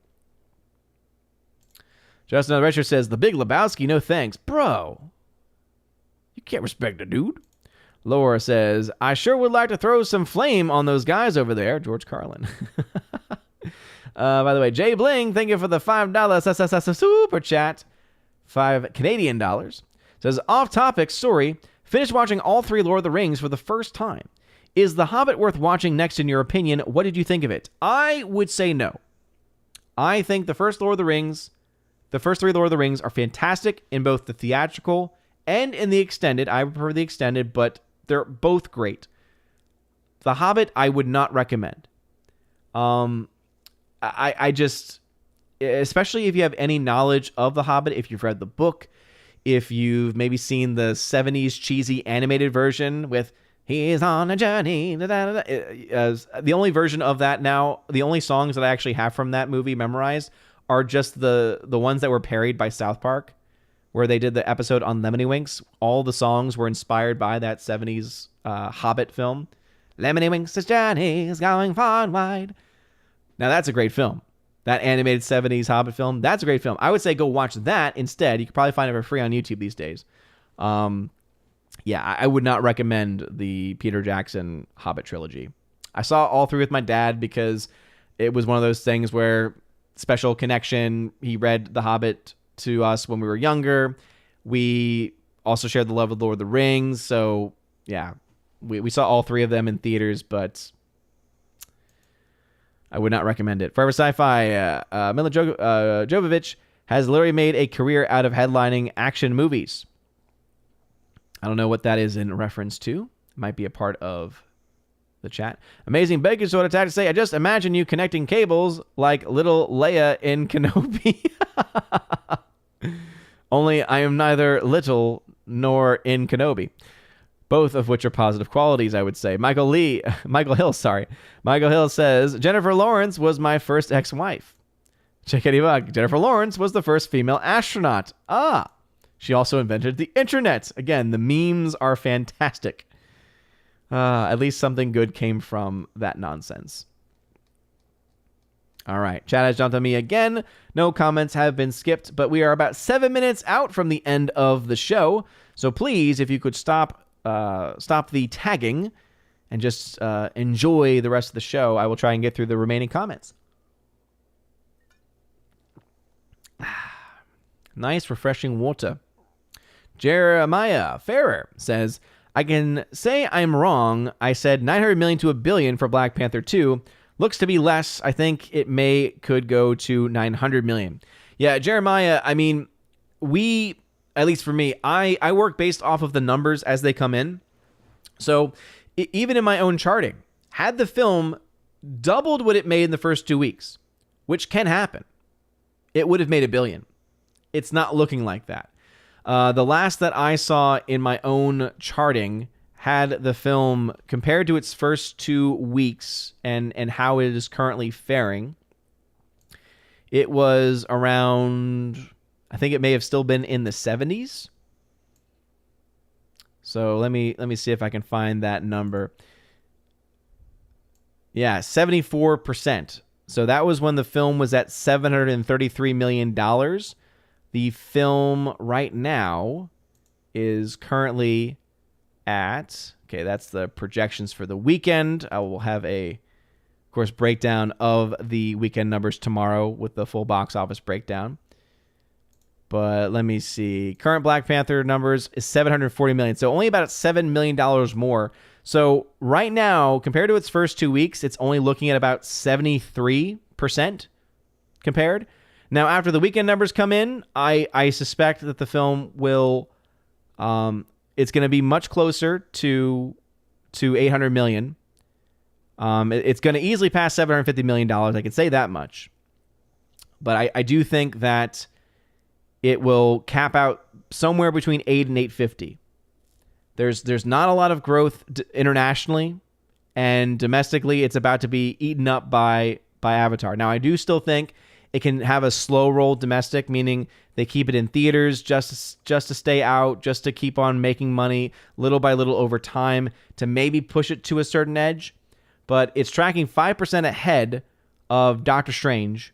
Justin Richard says, The Big Lebowski, no thanks. Bro, you can't respect a dude. Laura says, I sure would like to throw some flame on those guys over there. George Carlin. By the way, Jay Bling, thank you for the $5 super chat. $5 Canadian dollars. Says, off topic, sorry. Finished watching all 3 Lord of the Rings for the first time. Is The Hobbit worth watching next in your opinion? What did you think of it? I would say no. I think the first 3 Lord of the Rings are fantastic in both the theatrical and in the extended. I prefer the extended, but they're both great. The Hobbit, I would not recommend. I just, especially if you have any knowledge of The Hobbit, if you've read the book, if you've maybe seen the 70s cheesy animated version with He's on a journey. The only version of that now, the only songs that I actually have from that movie memorized are just the ones that were parodied by South Park, where they did the episode on Lemony Winks. All the songs were inspired by that 70s Hobbit film. Lemony Winks' journey is going far and wide. Now, that's a great film. That animated 70s Hobbit film, that's a great film. I would say go watch that instead. You can probably find it for free on YouTube these days. Yeah, I would not recommend the Peter Jackson Hobbit trilogy. I saw all 3 with my dad because it was one of those things where special connection. He read The Hobbit to us when we were younger. We also shared the love of Lord of the Rings. So, yeah, we saw all 3 of them in theaters, but I would not recommend it. Forever Sci-Fi, Mila Jovovich has literally made a career out of headlining action movies. I don't know what that is in reference to. It might be a part of the chat. Amazing Bacon Sword attack to say, I just imagine you connecting cables like little Leia in Kenobi. Only I am neither little nor in Kenobi. Both of which are positive qualities, I would say. Michael Hill says, Jennifer Lawrence was my first ex-wife. Chickadee Bug. Jennifer Lawrence was the first female astronaut. She also invented the internet. Again, the memes are fantastic. At least something good came from that nonsense. All right. Chat has jumped on me again. No comments have been skipped, but we are about 7 minutes out from the end of the show. So please, if you could stop the tagging and just enjoy the rest of the show, I will try and get through the remaining comments. Nice, refreshing water. Jeremiah Ferrer says, I can say I'm wrong. I said 900 million to $1 billion for Black Panther 2. Looks to be less. I think it could go to 900 million. Yeah, Jeremiah, I mean, at least for me, I work based off of the numbers as they come in. So even in my own charting, had the film doubled what it made in the first 2 weeks, which can happen, it would have made $1 billion. It's not looking like that. The last that I saw in my own charting had the film compared to its first 2 weeks and how it is currently faring. It was around, I think it may have still been in the 70s. So let me see if I can find that number. Yeah, 74%. So that was when the film was at $733 million. The film right now is currently at, okay, that's the projections for the weekend. I will have a, of course, breakdown of the weekend numbers tomorrow with the full box office breakdown. But let me see. Current Black Panther numbers is $740 million. So only about $7 million more. So right now, compared to its first 2 weeks, it's only looking at about 73% compared. Now, after the weekend numbers come in, I suspect that the film will, it's going to be much closer to $800 million. It's going to easily pass $750 million. I can say that much. But I do think that it will cap out somewhere between 8 and 850. There's not a lot of growth internationally, and domestically it's about to be eaten up by Avatar. Now, I do still think it can have a slow roll domestic, meaning they keep it in theaters just to stay out, just to keep on making money little by little over time to maybe push it to a certain edge. But it's tracking 5% ahead of Doctor Strange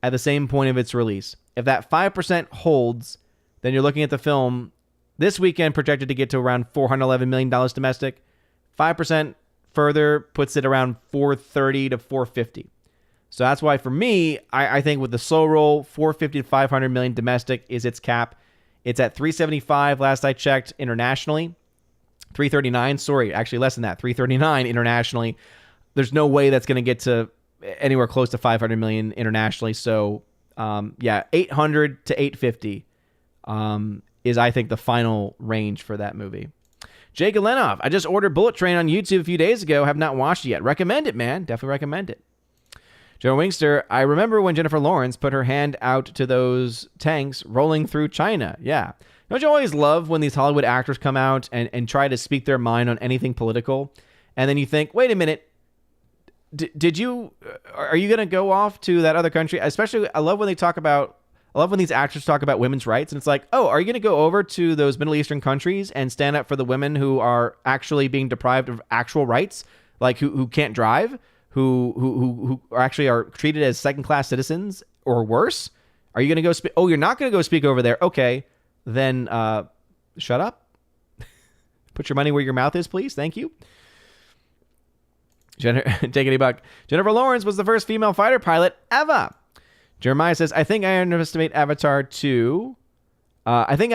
at the same point of its release. If that 5% holds, then you're looking at the film this weekend projected to get to around $411 million domestic. 5% further puts it around 430 to 450. So that's why for me, I think with the slow roll, 450 to 500 million domestic is its cap. It's at 375 last I checked internationally. 339, sorry, actually less than that, 339 internationally. There's no way that's going to get to anywhere close to 500 million internationally. So 800 to 850 is, I think, the final range for that movie. Jake Galenoff, I just ordered Bullet Train on YouTube a few days ago. Have not watched it yet. Recommend it, man. Definitely recommend it. Joe Wingster, I remember when Jennifer Lawrence put her hand out to those tanks rolling through China. Yeah. Don't you always love when these Hollywood actors come out and try to speak their mind on anything political? And then you think, wait a minute, are you going to go off to that other country? Especially, I love when these actors talk about women's rights. And it's like, oh, are you going to go over to those Middle Eastern countries and stand up for the women who are actually being deprived of actual rights? Like who can't drive? Who actually are treated as second-class citizens or worse? Are you going to go speak? Oh, you're not going to go speak over there. Okay, then shut up. Put your money where your mouth is, please. Thank you. Take any buck. Jennifer Lawrence was the first female fighter pilot ever. Jeremiah says, I think I underestimate Avatar 2. I think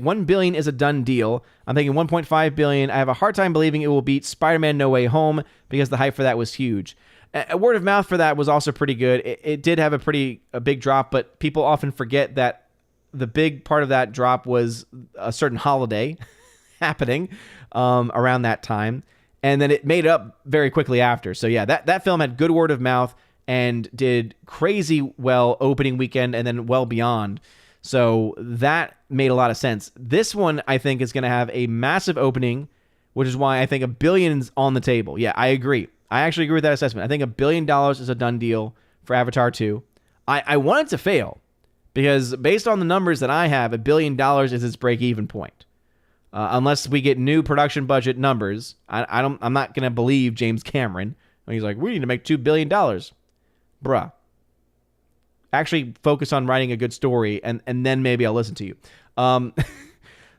1 billion is a done deal. I'm thinking 1.5 billion. I have a hard time believing it will beat Spider-Man No Way Home because the hype for that was huge. A word of mouth for that was also pretty good. It did have a big drop, but people often forget that the big part of that drop was a certain holiday happening around that time. And then it made up very quickly after. So yeah, that film had good word of mouth and did crazy well opening weekend and then well beyond. So that made a lot of sense. This one, I think, is going to have a massive opening, which is why I think $1 billion's on the table. Yeah, I agree. I actually agree with that assessment. I think $1 billion is a done deal for Avatar 2. I want it to fail because based on the numbers that I have, $1 billion is its break-even point. Unless we get new production budget numbers, I'm not going to believe James Cameron when he's like, we need to make $2 billion. Bruh. Actually focus on writing a good story, and then maybe I'll listen to you.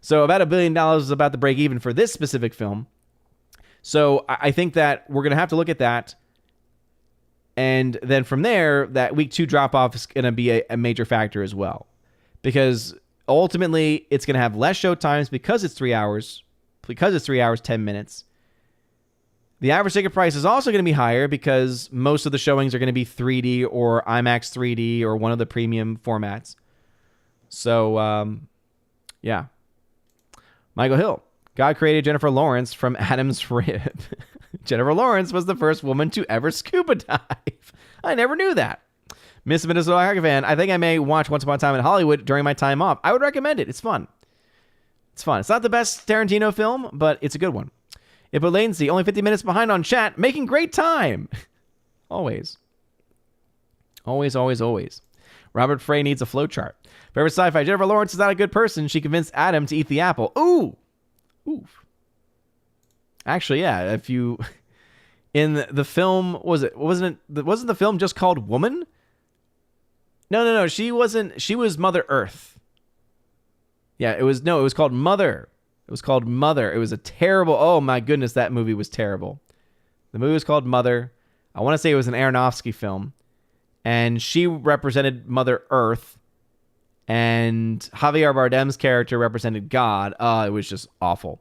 So about $1 billion is about the break even for this specific film. So I think that we're going to have to look at that. And then from there, that week 2 drop-off is going to be a major factor as well. Because ultimately, it's going to have less show times because it's 3 hours. Because it's 3 hours, 10 minutes. The average ticket price is also going to be higher because most of the showings are going to be 3D or IMAX 3D or one of the premium formats. So, yeah. Michael Hill. God created Jennifer Lawrence from Adam's rib. Jennifer Lawrence was the first woman to ever scuba dive. I never knew that. Miss Minnesota fan. I think I may watch Once Upon a Time in Hollywood during my time off. I would recommend it. It's fun. It's not the best Tarantino film, but it's a good one. It put latency only 50 minutes behind on chat, making great time. Always. Robert Frey needs a flowchart. Favorite sci-fi. Jennifer Lawrence is not a good person. She convinced Adam to eat the apple. Ooh. Actually, yeah. If you in the film, wasn't the film just called Woman? No. She wasn't. She was Mother Earth. Yeah, it was called Mother. It was called Mother. It was a terrible, oh my goodness, that movie was terrible. The movie was called Mother. I want to say it was an Aronofsky film. And she represented Mother Earth. And Javier Bardem's character represented God. It was just awful.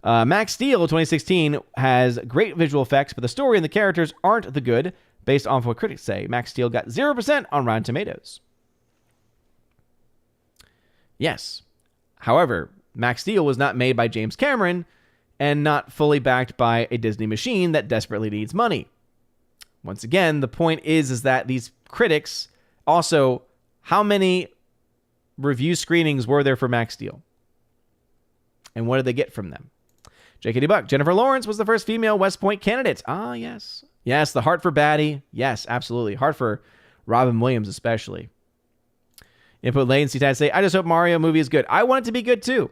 Max Steel 2016 has great visual effects, but the story and the characters aren't the good, based on what critics say. Max Steel got 0% on Rotten Tomatoes. Yes. However, Max Steel was not made by James Cameron and not fully backed by a Disney machine that desperately needs money. Once again, the point is that these critics also, how many review screenings were there for Max Steel? And what did they get from them? JKD Buck, Jennifer Lawrence was the first female West Point candidate. Yes. Yes, the heart for baddie. Yes, absolutely. Heart for Robin Williams especially. Input latency tag say, I just hope Mario movie is good. I want it to be good too.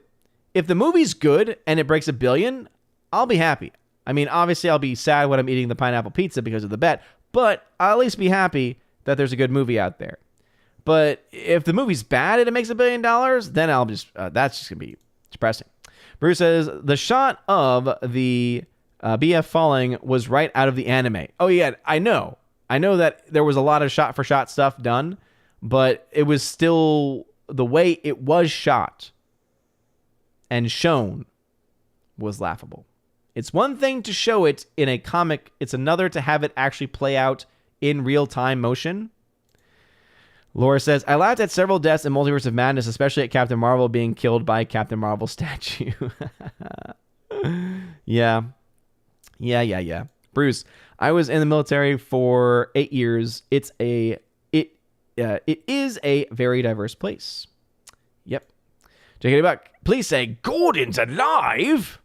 If the movie's good and it breaks $1 billion, I'll be happy. I mean, obviously I'll be sad when I'm eating the pineapple pizza because of the bet, but I'll at least be happy that there's a good movie out there. But if the movie's bad and it makes $1 billion, then I'll just, that's just going to be depressing. Bruce says, the shot of the BF falling was right out of the anime. Oh yeah, I know that there was a lot of shot-for-shot stuff done, but it was still, the way it was shot and shown was laughable. It's one thing to show it in a comic. It's another to have it actually play out in real-time motion. Laura says, I laughed at several deaths in Multiverse of Madness, especially at Captain Marvel being killed by Captain Marvel statue. Yeah. Bruce, I was in the military for 8 years. It is a very diverse place. Yep. JK Buck, please say Gordon's alive.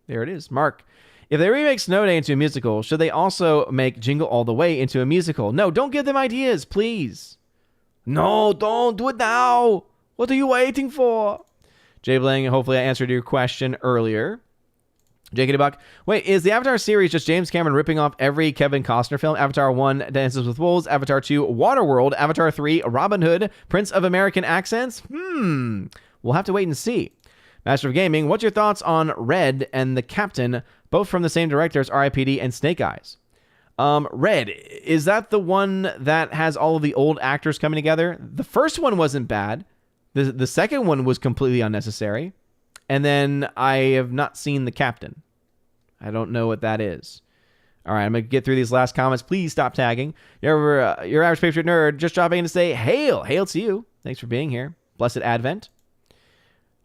There it is. Mark, if they remake Snow Day into a musical, should they also make Jingle All the Way into a musical? No, don't give them ideas, please. No, don't do it now. What are you waiting for? Jay Bling, hopefully I answered your question earlier. JK Buck, wait, is the Avatar series just James Cameron ripping off every Kevin Costner film? Avatar 1, Dances with Wolves. Avatar 2, Waterworld. Avatar 3, Robin Hood. Prince of American Accents? We'll have to wait and see. Master of Gaming, what's your thoughts on Red and the Captain, both from the same directors, R.I.P.D. and Snake Eyes? Red, is that the one that has all of the old actors coming together? The first one wasn't bad. The second one was completely unnecessary. And then I have not seen the Captain. I don't know what that is. All right, I'm going to get through these last comments. Please stop tagging. Your average Patriot nerd just dropping in to say, hail to you. Thanks for being here. Blessed Advent.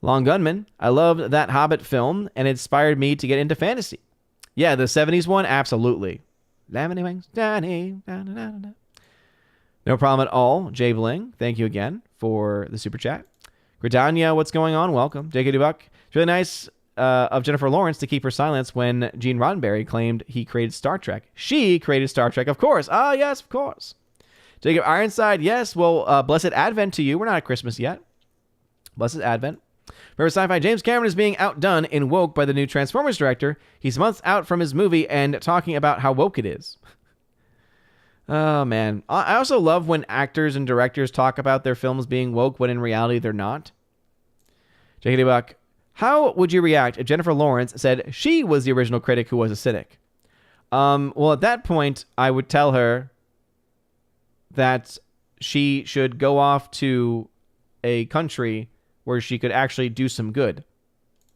Long Gunman, I loved that Hobbit film, and it inspired me to get into fantasy. Yeah, the 70s one, absolutely. Lemony Wings, Danny. No problem at all. Jay Bling, thank you again for the super chat. Gridania, what's going on? Welcome. J.K. Dubuck. It's really nice of Jennifer Lawrence to keep her silence when Gene Roddenberry claimed he created Star Trek. She created Star Trek, of course. Yes, of course. Jacob Ironside, yes. Well, Blessed Advent to you. We're not at Christmas yet. Blessed Advent. Remember Sci-Fi, James Cameron is being outdone in woke by the new Transformers director. He's months out from his movie and talking about how woke it is. Oh, man. I also love when actors and directors talk about their films being woke when in reality they're not. J.K. Buck, how would you react if Jennifer Lawrence said she was the original critic who was a cynic? Well, at that point, I would tell her that she should go off to a country where she could actually do some good,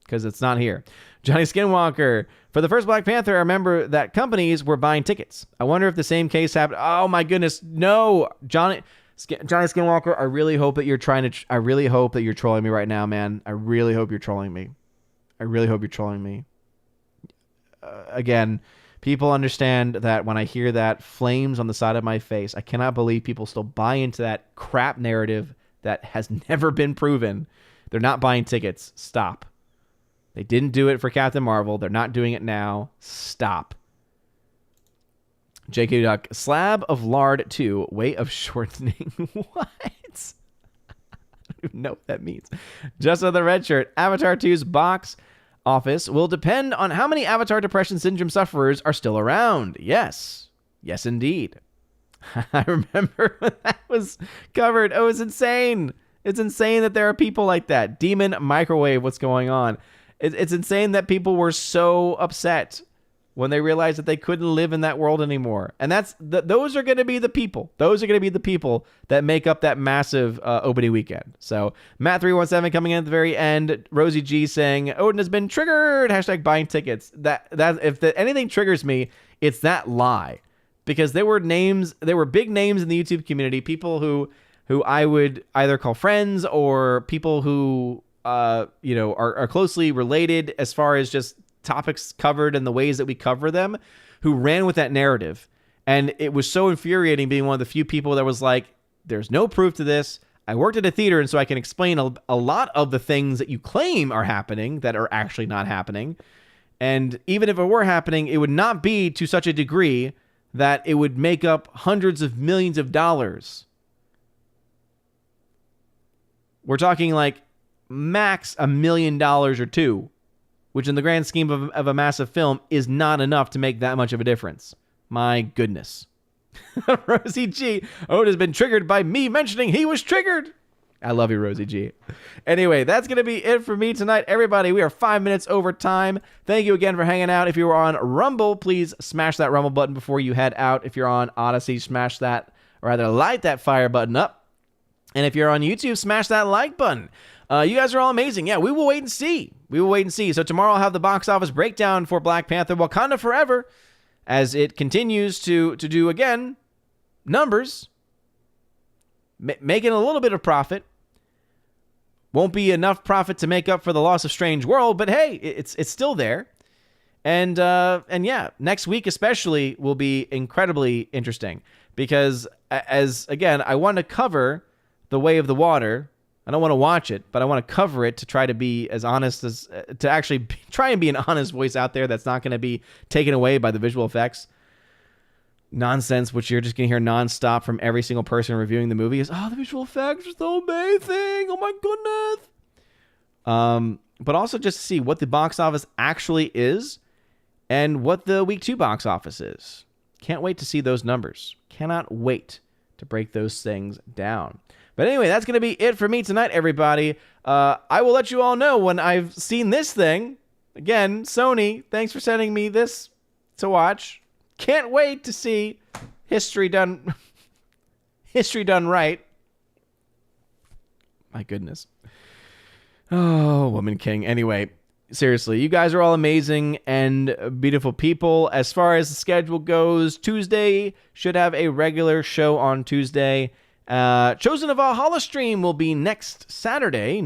because it's not here. Johnny Skinwalker, for the first Black Panther, I remember that companies were buying tickets. I wonder if the same case happened. Oh my goodness, no, Johnny Skinwalker. I really hope that you're I really hope that you're trolling me right now, man. I really hope you're trolling me. Again, people understand that when I hear that, flames on the side of my face. I cannot believe people still buy into that crap narrative that has never been proven. They're not buying tickets. Stop. They didn't do it for Captain Marvel. They're not doing it now. Stop. JK Duck, slab of lard 2, way of shortening. What? I don't even know what that means. Just on the red shirt, Avatar 2's box office will depend on how many Avatar Depression Syndrome sufferers are still around. Yes. Yes, indeed. I remember when that was covered. Oh, it's insane. It's insane that there are people like that. Demon Microwave, what's going on? It's insane that people were so upset when they realized that they couldn't live in that world anymore. And those are going to be the people. Those are going to be the people that make up that massive opening weekend. So Matt317 coming in at the very end. Rosie G saying, Odin has been triggered. Hashtag buying tickets. Anything triggers me, it's that lie. Because there were big names in the YouTube community, people who I would either call friends or people who are closely related as far as just topics covered and the ways that we cover them, who ran with that narrative. And it was so infuriating being one of the few people that was like, there's no proof to this. I worked at a theater, and so I can explain a lot of the things that you claim are happening that are actually not happening. And even if it were happening, it would not be to such a degree that it would make up hundreds of millions of dollars. We're talking like max $1 million or $2 million, which in the grand scheme of a massive film is not enough to make that much of a difference. My goodness. Rosie G. Owen has been triggered by me mentioning he was triggered. I love you, Rosie G. Anyway, that's going to be it for me tonight, everybody. We are 5 minutes over time. Thank you again for hanging out. If you are on Rumble, please smash that Rumble button before you head out. If you're on Odyssey, smash that, or rather light that fire button up. And if you're on YouTube, smash that like button. You guys are all amazing. Yeah, we will wait and see. So tomorrow I'll have the box office breakdown for Black Panther Wakanda Forever as it continues to do, again, numbers, making a little bit of profit. Won't be enough profit to make up for the loss of Strange World, but hey, it's still there. And yeah, next week especially will be incredibly interesting because, as again, I want to cover The Way of the Water. I don't want to watch it, but I want to cover it to try to be as honest as, to actually try and be an honest voice out there that's not going to be taken away by the visual effects nonsense, which you're just going to hear nonstop from every single person reviewing the movie is, oh, the visual effects are so amazing. Oh my goodness. But also just to see what the box office actually is and what the week 2 box office is. Can't wait to see those numbers. Cannot wait to break those things down. But anyway, that's going to be it for me tonight, everybody. I will let you all know when I've seen this thing. Again, Sony, thanks for sending me this to watch. Can't wait to see history done right. My goodness. Oh, Woman King. Anyway, seriously, you guys are all amazing and beautiful people. As far as the schedule goes, Tuesday should have a regular show on Tuesday. Chosen of Valhalla stream will be next Saturday,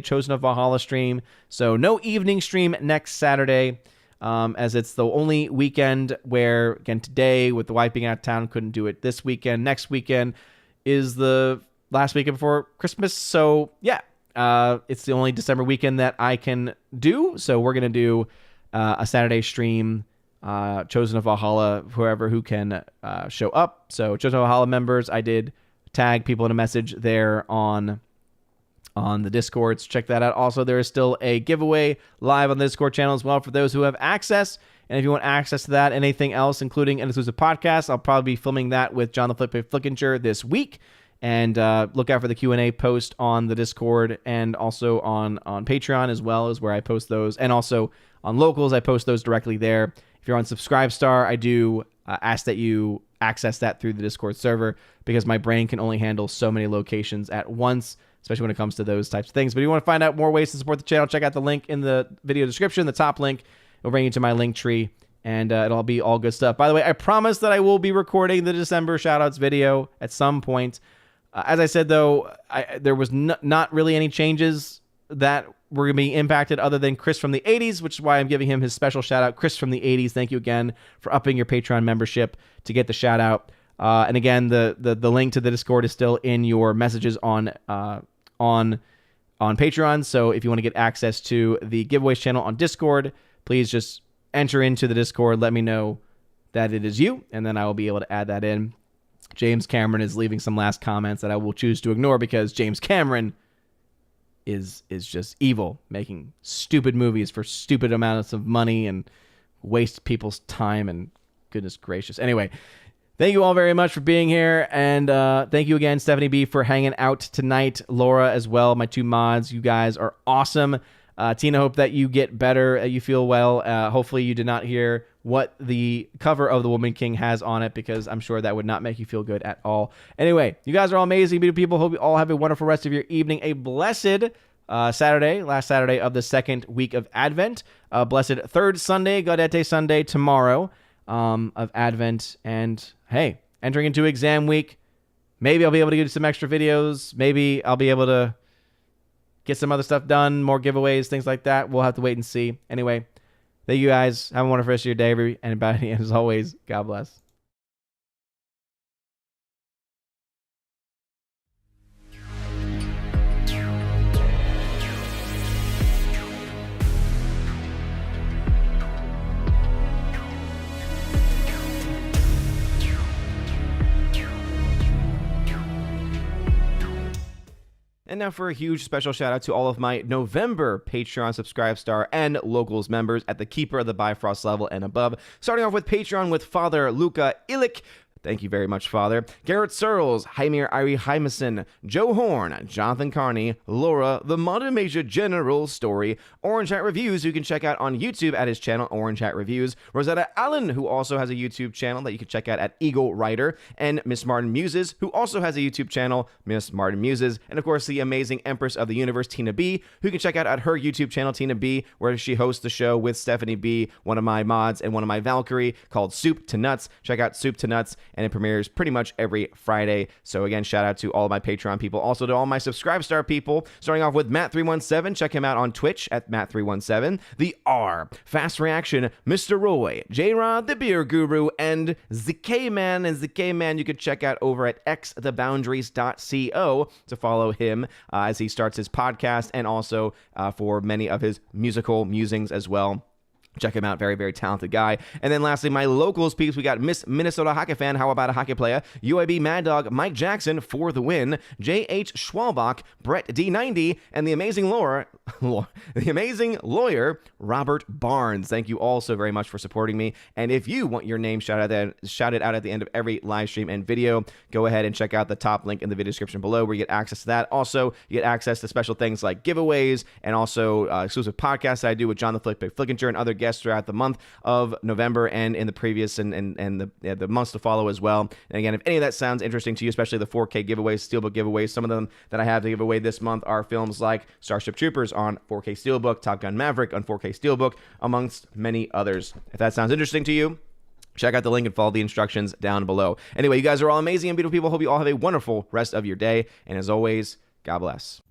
Chosen of Valhalla stream. So no evening stream next Saturday, as it's the only weekend where, again, today with the wife being out of town, couldn't do it this weekend. Next weekend is the last weekend before Christmas. So yeah, it's the only December weekend that I can do. So we're going to do a Saturday stream, Chosen of Valhalla, who can show up. So Chosen of Valhalla members, I did tag people in a message there on the Discord. So check that out. Also, there is still a giveaway live on the Discord channel as well for those who have access. And if you want access to that, anything else, including an exclusive podcast, I'll probably be filming that with John the Flip Flickinger this week. And look out for the Q&A post on the Discord and also on Patreon as well, is where I post those. And also on Locals, I post those directly there. If you're on Subscribestar, I do ask that you access that through the Discord server because my brain can only handle so many locations at once, especially when it comes to those types of things. But if you want to find out more ways to support the channel, check out the link in the video description, the top link. It'll bring you to my link tree, and it'll be all good stuff. By the way, I promise that I will be recording the December shoutouts video at some point. As I said, though, there was not really any changes that were going to be impacted other than Chris from the 80s, which is why I'm giving him his special shout out. Chris from the 80s, thank you again for upping your Patreon membership to get the shout out. And again, the link to the Discord is still in your messages on Patreon. So if you want to get access to the giveaways channel on Discord, please just enter into the Discord. Let me know that it is you, and then I will be able to add that in. James Cameron is leaving some last comments that I will choose to ignore because James Cameron is just evil, making stupid movies for stupid amounts of money and waste people's time, and goodness gracious. Anyway, thank you all very much for being here, and thank you again, Stephanie B, for hanging out tonight. Laura as well, my 2 mods. You guys are awesome. Tina, hope that you get better, you feel well. Hopefully you did not hear what the cover of The Woman King has on it, because I'm sure that would not make you feel good at all. Anyway, you guys are all amazing, beautiful people. Hope you all have a wonderful rest of your evening. A blessed Saturday, last Saturday of the second week of Advent. Blessed third Sunday, Gaudete Sunday tomorrow of Advent. And hey, entering into exam week. Maybe I'll be able to do some extra videos. Maybe I'll be able to get some other stuff done, more giveaways, things like that. We'll have to wait and see. Anyway, thank you guys. Have a wonderful rest of your day, everybody. And as always, God bless. And now for a huge special shout out to all of my November Patreon Subscribe Star and Locals members at the Keeper of the Bifrost level and above. Starting off with Patreon with Father Luca Illich. Thank you very much, Father. Garrett Searles, Jaimir Irie Hymason, Joe Horn, Jonathan Carney, Laura, The Modern Major General Story, Orange Hat Reviews, who you can check out on YouTube at his channel, Orange Hat Reviews, Rosetta Allen, who also has a YouTube channel that you can check out at Eagle Writer, and Miss Martin Muses, who also has a YouTube channel, Miss Martin Muses, and of course the amazing Empress of the Universe, Tina B, who you can check out at her YouTube channel, Tina B, where she hosts the show with Stephanie B, one of my mods, and one of my Valkyrie, called Soup to Nuts. Check out Soup to Nuts, and it premieres pretty much every Friday. So again, shout out to all my Patreon people, also to all my Subscribe Star people, starting off with Matt317. Check him out on Twitch at Matt317. The R, Fast Reaction, Mr. Roy, J-Rod, the Beer Guru, and ZK Man. And ZK Man you can check out over at xtheboundaries.co to follow him as he starts his podcast, and also for many of his musical musings as well. Check him out. Very, very talented guy. And then lastly, my locals peeps. We got Miss Minnesota Hockey Fan, How About a Hockey Player, UAB Mad Dog, Mike Jackson for the win, J.H. Schwalbach, Brett D90, and the amazing lawyer, Robert Barnes. Thank you all so very much for supporting me. And if you want your name shouted out at the end of every live stream and video, go ahead and check out the top link in the video description below, where you get access to that. Also, you get access to special things like giveaways, and also exclusive podcasts that I do with John the Flickinger and other guests throughout the month of November and in the previous and the months to follow as well. And again, if any of that sounds interesting to you, especially the 4K giveaways, Steelbook giveaways, some of them that I have to give away this month are films like Starship Troopers on 4K Steelbook, Top Gun Maverick on 4K Steelbook, amongst many others. If that sounds interesting to you, check out the link and follow the instructions down below. Anyway, you guys are all amazing and beautiful people. Hope you all have a wonderful rest of your day. And as always, God bless.